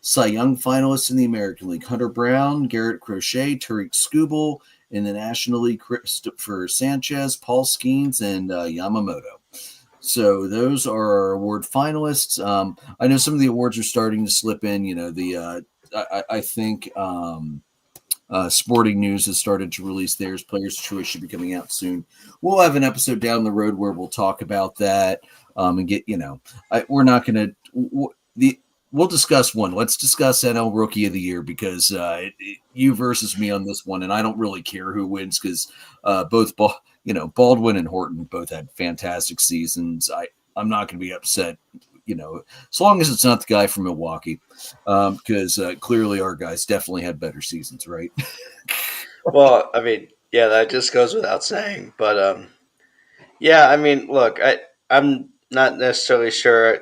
Cy Young finalists in the American League: Hunter Brown, Garrett Crochet, Tariq Skubal. In the National League: Christopher Sanchez, Paul Skeens, and Yamamoto. So those are our award finalists. I know some of the awards are starting to slip in. I think Sporting News has started to release theirs. Players' Choice should be coming out soon. We'll have an episode down the road where we'll talk about that and get. We're not going to We'll discuss one. Let's discuss NL Rookie of the Year because you versus me on this one, and I don't really care who wins because both Baldwin and Horton both had fantastic seasons. I'm not going to be upset, as long as it's not the guy from Milwaukee, because clearly our guys definitely had better seasons, right? Well, I mean, yeah, that just goes without saying. But yeah, I mean, look, I'm not necessarily sure.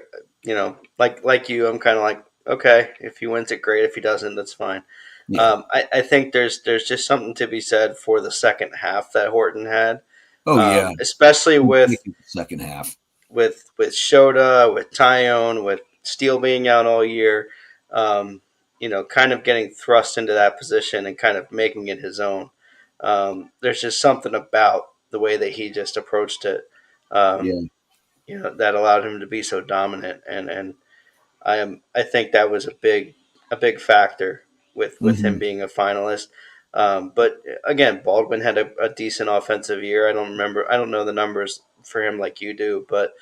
Like you, I'm kind of like, okay, if he wins it, great. If he doesn't, that's fine. Yeah. I think there's just something to be said for the second half that Horton had. Oh yeah, especially with the second half with Shota, with Tyone, with Steele being out all year. Kind of getting thrust into that position and kind of making it his own. There's just something about the way that he just approached it. That allowed him to be so dominant, and I think that was a big factor with him being a finalist. But again, Baldwin had a decent offensive year. I don't know the numbers for him like you do, but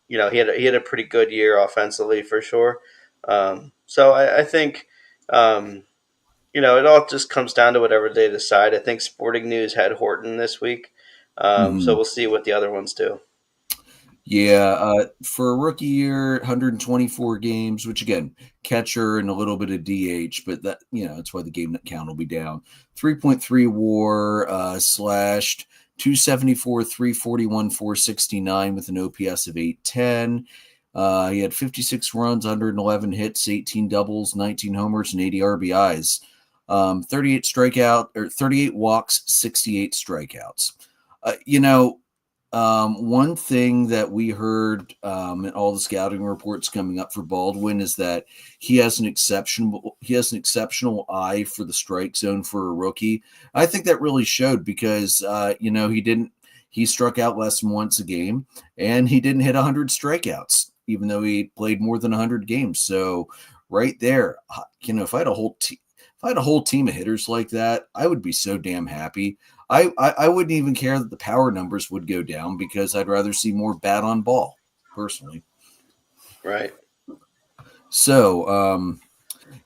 he had a pretty good year offensively for sure. So I think it all just comes down to whatever they decide. I think Sporting News had Horton this week, so we'll see what the other ones do. Yeah, for a rookie year, 124 games, which again, catcher and a little bit of DH, but that that's why the game count will be down. 3.3 WAR, slashed 274, 341, 469 with an OPS of 810. He had 56 runs, 111 hits, 18 doubles, 19 homers, and 80 RBIs. 38 walks, 68 strikeouts. One thing that we heard in all the scouting reports coming up for Baldwin is that he has an exceptional eye for the strike zone for a rookie. I think that really showed because he struck out less than once a game and he didn't hit 100 strikeouts. even though he played more than 100 games. So right there, if I had a whole team. If I had a whole team of hitters like that, I would be so damn happy. I wouldn't even care that the power numbers would go down because I'd rather see more bat on ball, personally. Right. So,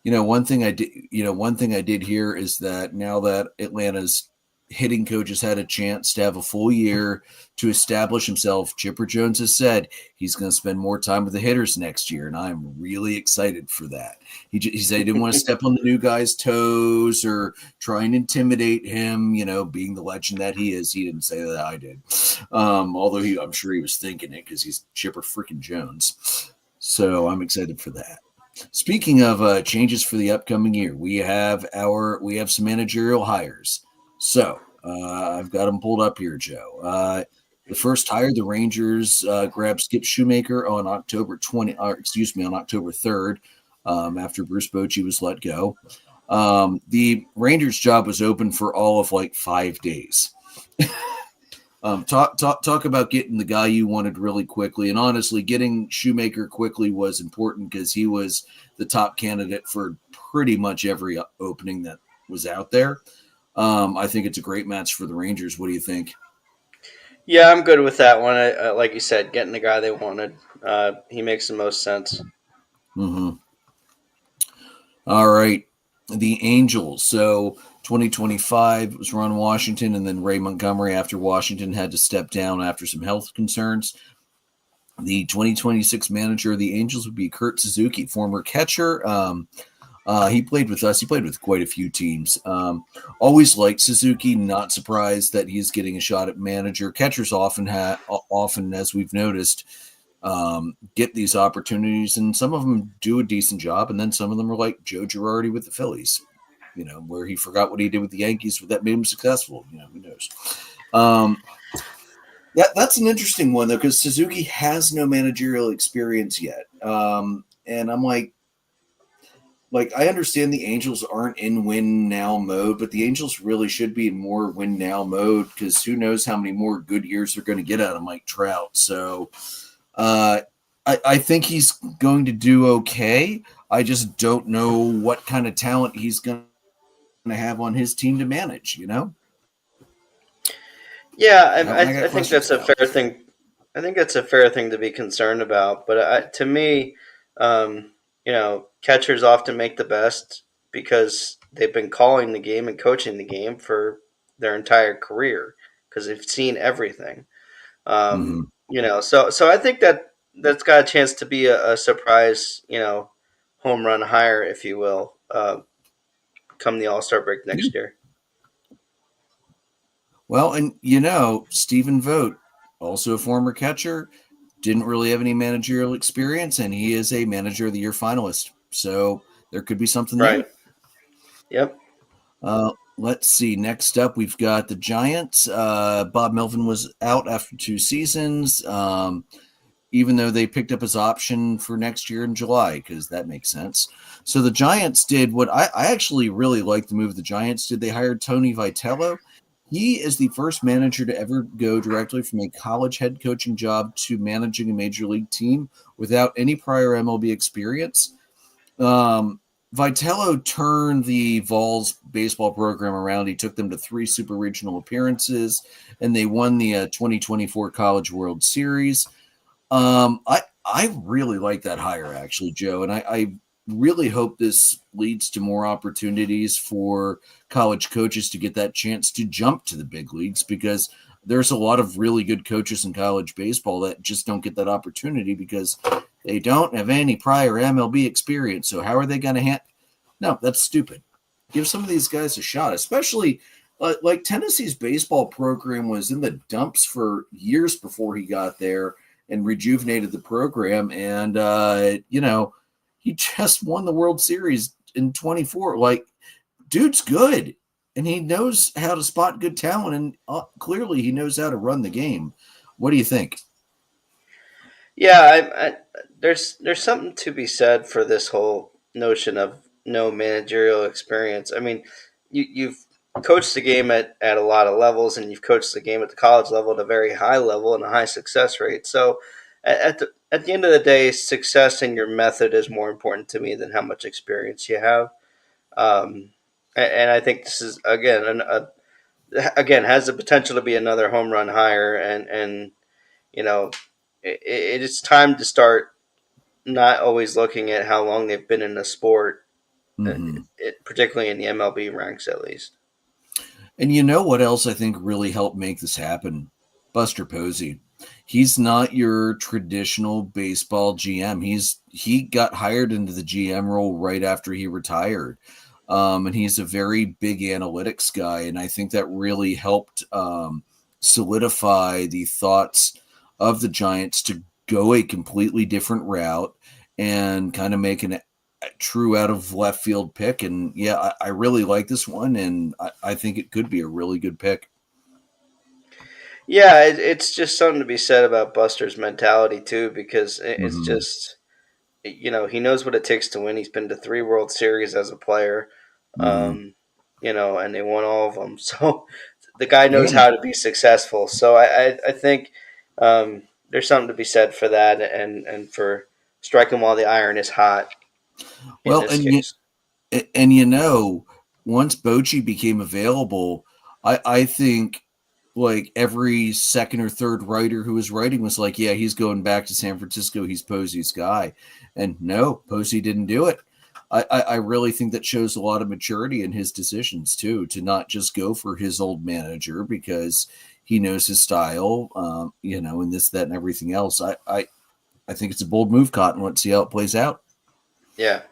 one thing I did hear is that now that Atlanta's hitting coach has had a chance to have a full year to establish himself, Chipper Jones has said he's going to spend more time with the hitters next year, and I'm really excited for that. He said he didn't want to step on the new guy's toes or try and intimidate him, being the legend that he is. He didn't say that, I did. Although I'm sure he was thinking it because he's Chipper freaking Jones. So I'm excited for that. Speaking of changes for the upcoming year, we have some managerial hires. So I've got them pulled up here, Joe. The first hire, the Rangers grabbed Skip Shoemaker on October 3rd, after Bruce Bochy was let go. The Rangers job was open for all of like 5 days. Talk about getting the guy you wanted really quickly. And honestly, getting Shoemaker quickly was important because he was the top candidate for pretty much every opening that was out there. I think it's a great match for the Rangers. What do you think? Yeah, I'm good with that one. Like you said, getting the guy they wanted. He makes the most sense. Mm-hmm. All right. The Angels. So 2025 was Ron Washington and then Ray Montgomery after Washington had to step down after some health concerns. The 2026 manager of the Angels would be Kurt Suzuki, former catcher. He played with us. He played with quite a few teams. Always liked Suzuki. Not surprised that he's getting a shot at manager. Catchers often, as we've noticed, get these opportunities, and some of them do a decent job, and then some of them are like Joe Girardi with the Phillies, where he forgot what he did with the Yankees, but that made him successful. Who knows? That's an interesting one though, because Suzuki has no managerial experience yet, and I'm like I understand the Angels aren't in win now mode, but the Angels really should be in more win now mode because who knows how many more good years they're going to get out of Mike Trout. So I think he's going to do okay. I just don't know what kind of talent he's going to have on his team to manage, Yeah, I I think that's a fair thing. I think that's a fair thing to be concerned about. But to me, catchers often make the best because they've been calling the game and coaching the game for their entire career because they've seen everything. Mm-hmm. So I think that's got a chance to be a surprise, home run hire, if you will, come the All-Star break next year. Well, and Stephen Vogt, also a former catcher, didn't really have any managerial experience, and he is a Manager of the Year finalist. So there could be something there. Right. Yep. Let's see. Next up, we've got the Giants. Bob Melvin was out after 2 seasons, even though they picked up his option for next year in July, because that makes sense. So the Giants did what I actually really like the move the Giants did. They hired Tony Vitello. He is the first manager to ever go directly from a college head coaching job to managing a major league team without any prior MLB experience. Vitello turned the Vols baseball program around. He took them to 3 super regional appearances, and they won the 2024 College World Series. I really like that hire, actually, Joe, and I really hope this leads to more opportunities for college coaches to get that chance to jump to the big leagues, because there's a lot of really good coaches in college baseball that just don't get that opportunity because they don't have any prior MLB experience. So how are they going to No, that's stupid. Give some of these guys a shot, especially like Tennessee's baseball program was in the dumps for years before he got there and rejuvenated the program. And, he just won the World Series in 24. Like, dude's good, and he knows how to spot good talent, and clearly he knows how to run the game. What do you think? Yeah, there's something to be said for this whole notion of no managerial experience. I mean, you've coached the game at a lot of levels, and you've coached the game at the college level at a very high level and a high success rate. So, at the at the end of the day, success in your method is more important to me than how much experience you have. Um, and I think this is again has the potential to be another home run hire, and you know, it is time to start not always looking at how long they've been in the sport, Hmm. particularly in the MLB ranks at least. And you know what else I think really helped make this happen? Buster Posey. He's not your traditional baseball GM. He got hired into the GM role right after he retired. And he's a very big analytics guy. And I think that really helped solidify the thoughts of the Giants to go a completely different route and kind of make an true out of left field pick. And yeah, I really like this one, and I think it could be a really good pick. Yeah, it's just something to be said about Buster's mentality too, because it's Hmm. just he knows what it takes to win. He's been to 3 World Series as a player, Hmm. um, and they won all of them. So the guy knows And how to be successful. So I think there's something to be said for that, and for striking while the iron is hot in well, this case. and you know, once Bochy became available, I think like every second or third writer who was writing was like, yeah, he's going back to San Francisco. He's Posey's guy. And no, Posey didn't do it. I really think that shows a lot of maturity in his decisions too, to not just go for his old manager because he knows his style, and this, that, and everything else. I think it's a bold move, Cotton. Let's see how it plays out. Yeah.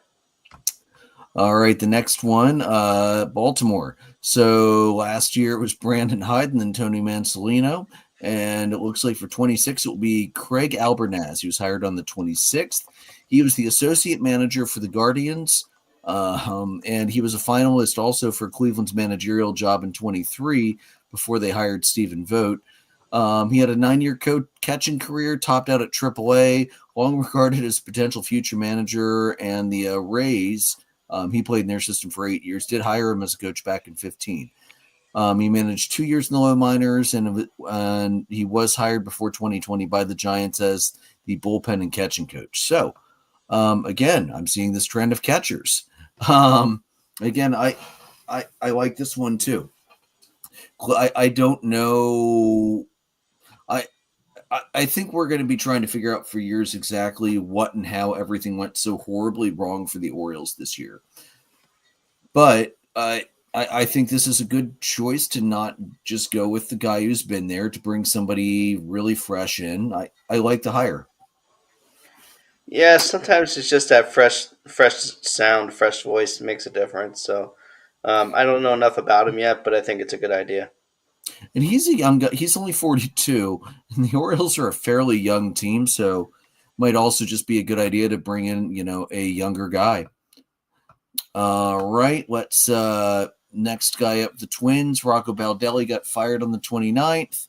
All right, the next one, Baltimore. So last year it was Brandon Hyde and then Tony Mansolino. And it looks like for 26, it will be Craig Albernaz. He was hired on the 26th. He was the associate manager for the Guardians. And he was a finalist also for Cleveland's managerial job in 23 before they hired Stephen Vogt. He had a 9-year catching career, topped out at AAA, long regarded as potential future manager, and the Rays. He played in their system for 8 years, did hire him as a coach back in 15. He managed 2 years in the low minors, and he was hired before 2020 by the Giants as the bullpen and catching coach. So, again, I'm seeing this trend of catchers. Again, I like this one too. I don't know. I I think we're going to be trying to figure out for years exactly what and how everything went so horribly wrong for the Orioles this year. But I think this is a good choice to not just go with the guy who's been there, to bring somebody really fresh in. I like the hire. Yeah, sometimes it's just that fresh sound, fresh voice makes a difference. So I don't know enough about him yet, but I think it's a good idea. And he's a young guy. He's only 42, and the Orioles are a fairly young team, so might also just be a good idea to bring in, a younger guy. All right, let's next guy up, the Twins. Rocco Baldelli got fired on the 29th,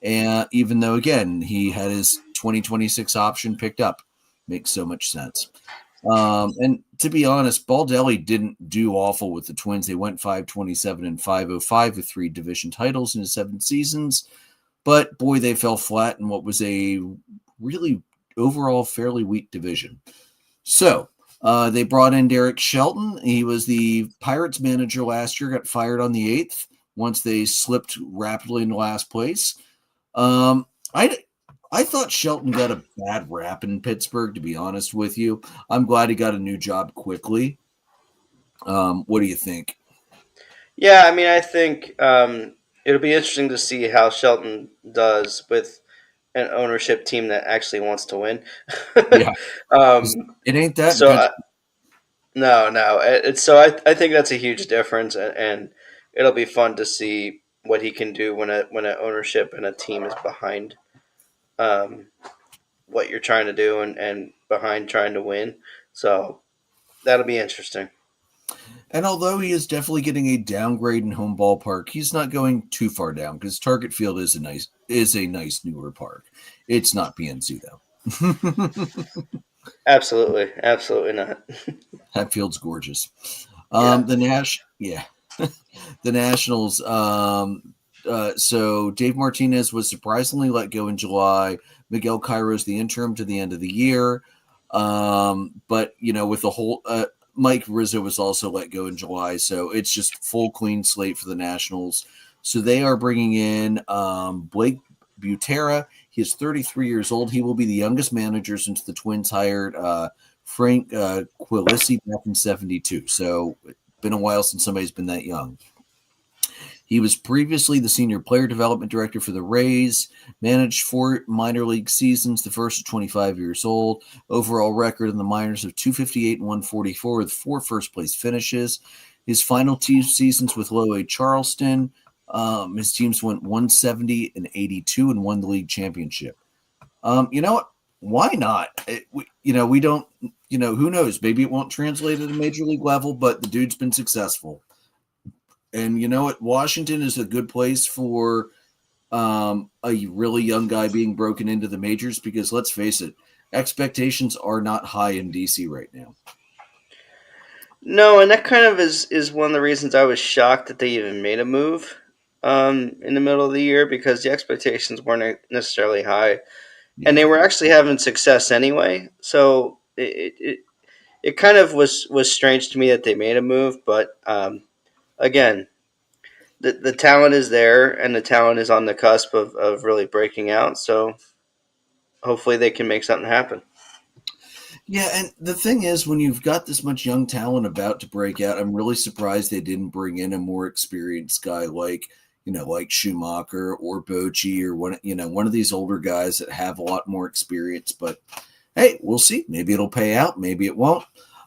and even though again he had his 2026 option picked up, makes so much sense. And to be honest, Baldelli didn't do awful with the Twins. They went 527 and 505 with 3 division titles in his 7 seasons, but boy, they fell flat in what was a really overall fairly weak division. So they brought in Derek Shelton. He was the Pirates manager last year, got fired on the 8th once they slipped rapidly into last place. Um, I I thought Shelton got a bad rap in Pittsburgh, to be honest with you. I'm glad he got a new job quickly. What do you think? Yeah, I mean, I think it'll be interesting to see how Shelton does with an ownership team that actually wants to win. Yeah, 'cause um, it ain't that in so Pittsburgh. no, it's so I think that's a huge difference, and it'll be fun to see what he can do when a ownership and a team is behind um, what you're trying to do and behind trying to win. So that'll be interesting. And although he is definitely getting a downgrade in home ballpark, he's not going too far down because Target Field is a nice newer park. It's not PNC though. Absolutely, absolutely not. That field's gorgeous. Yeah. The Nationals. So Dave Martinez was surprisingly let go in July. Miguel Cairo is the interim to the end of the year. But with the whole Mike Rizzo was also let go in July, so it's just full clean slate for the Nationals. So they are bringing in Blake Butera. He is 33 years old. He will be the youngest manager since the Twins hired Frank Quilisi back in 72. So it's been a while since somebody's been that young. He was previously the senior player development director for the Rays, managed 4 minor league seasons, the first at 25 years old. Overall record in the minors of 258 and 144 with 4 first-place finishes. His final 2 seasons with Low A Charleston, his teams went 170 and 82 and won the league championship. You know what? Why not? We don't, who knows? Maybe it won't translate at a major league level, but the dude's been successful. And you know what? Washington is a good place for a really young guy being broken into the majors because let's face it, expectations are not high in DC right now. No, and that kind of is one of the reasons I was shocked that they even made a move in the middle of the year because the expectations weren't necessarily high. Yeah. And they were actually having success anyway. So it kind of was strange to me that they made a move, but again, the talent is there, and the talent is on the cusp of really breaking out. So hopefully they can make something happen. Yeah, and the thing is, when you've got this much young talent about to break out, I'm really surprised they didn't bring in a more experienced guy like Schumacher or Bochy or one of these older guys that have a lot more experience. But hey, we'll see. Maybe it'll pay out. Maybe it won't.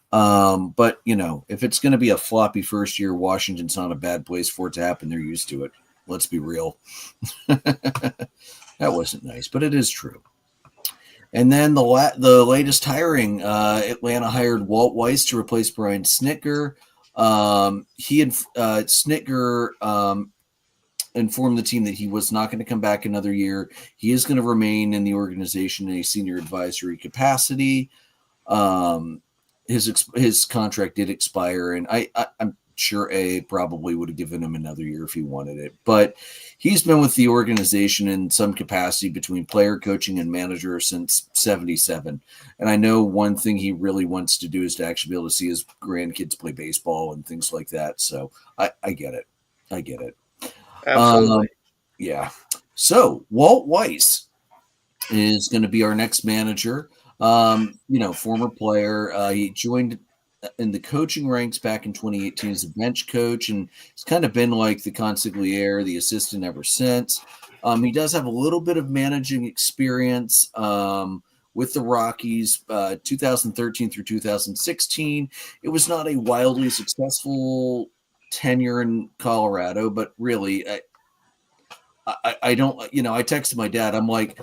But if it's going to be a floppy first year, Washington's not a bad place for it to happen. They're used to it. Let's be real. That wasn't nice, but it is true. And then the latest hiring, Atlanta hired Walt Weiss to replace Brian Snitker. He and Snitker informed the team that he was not going to come back another year. He is going to remain in the organization in a senior advisory capacity. His contract did expire, and I'm sure probably would have given him another year if he wanted it. But he's been with the organization in some capacity between player coaching and manager since 1977. And I know one thing he really wants to do is to actually be able to see his grandkids play baseball and things like that. So I get it. I get it. Absolutely. Yeah. So Walt Weiss is going to be our next manager. Former player. He joined in the coaching ranks back in 2018 as a bench coach, and he's kind of been like the consigliere, the assistant ever since. He does have a little bit of managing experience with the Rockies, 2013 through 2016. It was not a wildly successful tenure in Colorado, but really, I don't, I texted my dad. I'm like,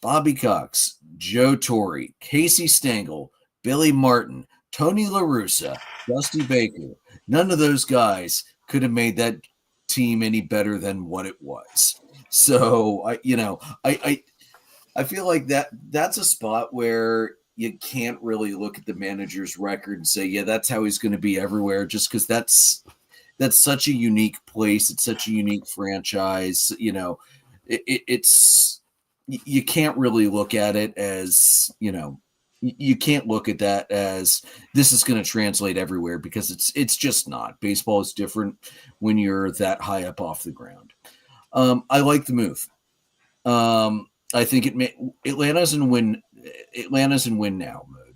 Bobby Cox, Joe Torre, Casey Stengel, Billy Martin, Tony La Russa, Dusty Baker. None of those guys could have made that team any better than what it was. So I feel like that's a spot where you can't really look at the manager's record and say, yeah, that's how he's going to be everywhere, just because that's such a unique place. It's such a unique franchise. It's you can't really look at it as, you can't look at that as this is going to translate everywhere because it's just not. Baseball is different when you're that high up off the ground. I like the move. I think Atlanta's in win now mode.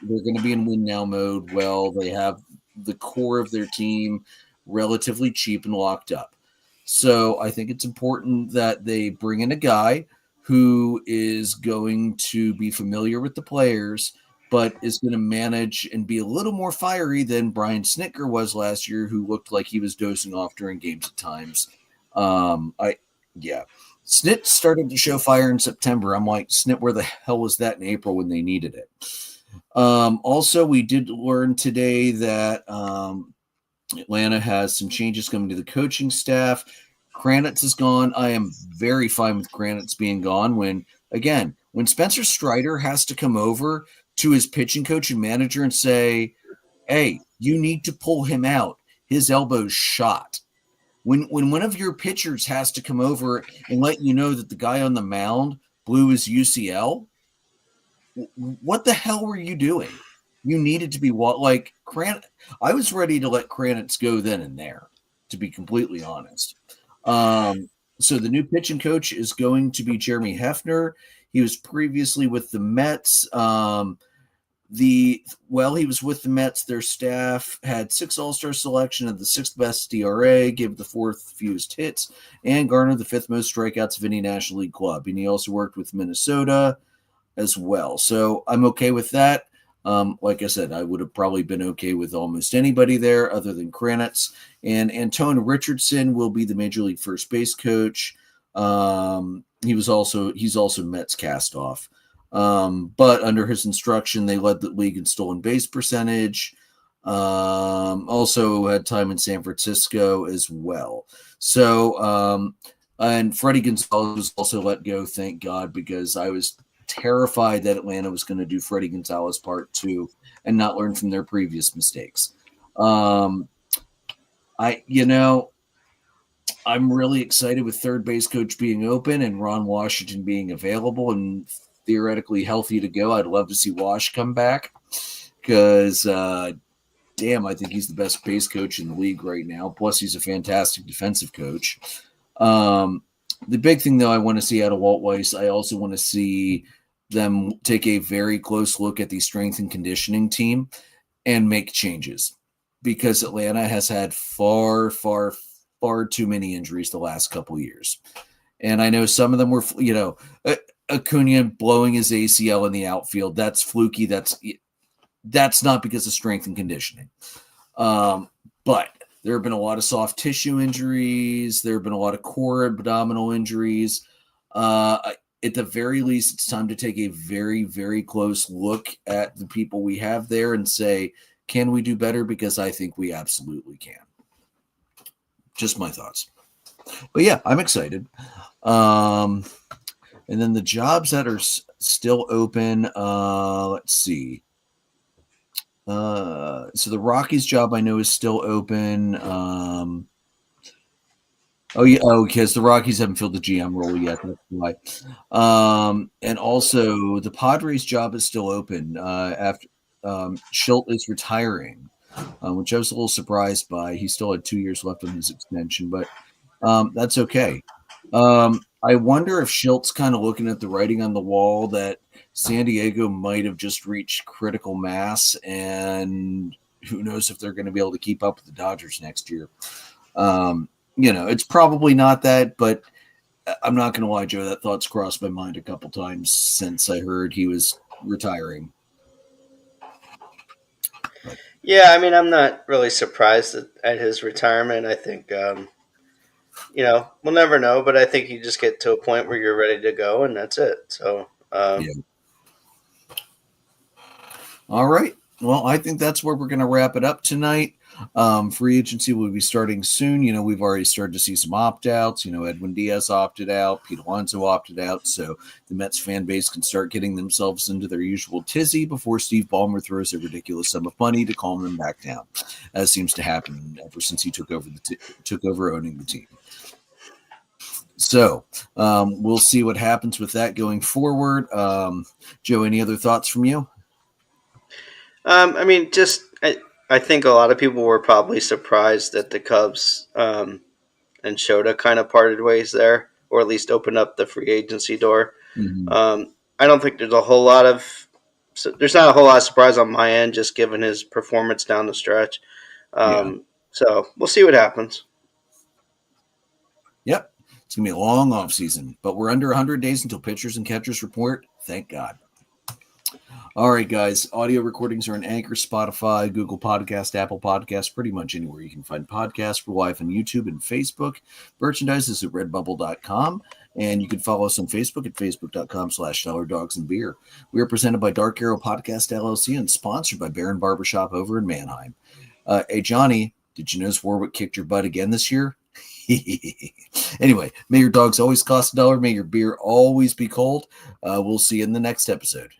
They're going to be in win now mode. Well, they have the core of their team relatively cheap and locked up. So I think it's important that they bring in a guy who is going to be familiar with the players, but is going to manage and be a little more fiery than Brian Snitker was last year, who looked like he was dozing off during games at times. Snit started to show fire in September. I'm like, Snit, where the hell was that in April when they needed it? Also, we did learn today that Atlanta has some changes coming to the coaching staff. Kranitz is gone. I am very fine with Kranitz being gone. When Spencer Strider has to come over to his pitching coach and manager and say, hey, you need to pull him out. His elbow's shot. when one of your pitchers has to come over and let you know that the guy on the mound blew his UCL, what the hell were you doing? You needed to be like I was ready to let Kranitz go then and there, to be completely honest. So the new pitching coach is going to be Jeremy Hefner. He was previously with the Mets. He was with the Mets. Their staff had 6 All-Star selection of the 6th best DRA, gave the 4th fewest hits, and garnered the 5th most strikeouts of any National League club. And he also worked with Minnesota as well. So I'm okay with that. Like I said, I would have probably been okay with almost anybody there other than Kranitz. And Antone Richardson will be the Major League first base coach. He's also Mets cast-off. But under his instruction, they led the league in stolen base percentage. Also had time in San Francisco as well. So, and Freddie Gonzalez was also let go, thank God, because I was terrified that Atlanta was going to do Freddie Gonzalez part 2 and not learn from their previous mistakes. I'm really excited with third base coach being open and Ron Washington being available and theoretically healthy to go. I'd love to see Wash come back because, I think he's the best base coach in the league right now. Plus, he's a fantastic defensive coach. The big thing, though, I want to see out of Walt Weiss, I also want to see them take a very close look at the strength and conditioning team and make changes because Atlanta has had far, far, far too many injuries the last couple of years. And I know some of them were, Acuna blowing his ACL in the outfield. That's fluky. That's not because of strength and conditioning. But there have been a lot of soft tissue injuries. There have been a lot of core abdominal injuries. At the very least, it's time to take a very, very close look at the people we have there and say, can we do better? Because I think we absolutely can. Just my thoughts. But yeah, I'm excited. And then the jobs that are still open, let's see. So the Rockies job I know is still open. Because the Rockies haven't filled the GM role yet. That's why. And also the Padres job is still open after Schilt is retiring, which I was a little surprised by. He still had 2 years left on his extension, but that's okay. I wonder if Schilt's kind of looking at the writing on the wall that San Diego might have just reached critical mass, and who knows if they're going to be able to keep up with the Dodgers next year. It's probably not that, but I'm not going to lie, Joe, that thought's crossed my mind a couple times since I heard he was retiring. But, yeah, I mean, I'm not really surprised at his retirement. I think, we'll never know, but I think you just get to a point where you're ready to go, and that's it. So, yeah. All right. Well, I think that's where we're going to wrap it up tonight. Free agency will be starting soon. We've already started to see some opt-outs. Edwin Diaz opted out. Pete Alonso opted out. So the Mets fan base can start getting themselves into their usual tizzy before Steve Ballmer throws a ridiculous sum of money to calm them back down, as seems to happen ever since he took over owning the team. So we'll see what happens with that going forward. Joe, any other thoughts from you? I think a lot of people were probably surprised that the Cubs and Shota kind of parted ways there, or at least opened up the free agency door. Mm-hmm. I don't think there's not a whole lot of surprise on my end, just given his performance down the stretch. So we'll see what happens. Yep. It's going to be a long off season, but we're under 100 days until pitchers and catchers report. Thank God. All right, guys. Audio recordings are on Anchor, Spotify, Google Podcast, Apple Podcasts, pretty much anywhere you can find podcasts. We're live on YouTube and Facebook. Merchandise is at redbubble.com. And you can follow us on Facebook at facebook.com/DollarDogsAndBeer. We are presented by Dark Arrow Podcast LLC and sponsored by Baron Barbershop over in Manheim. Hey, Johnny, did you notice Warwick kicked your butt again this year? Anyway, may your dogs always cost $1. May your beer always be cold. We'll see you in the next episode.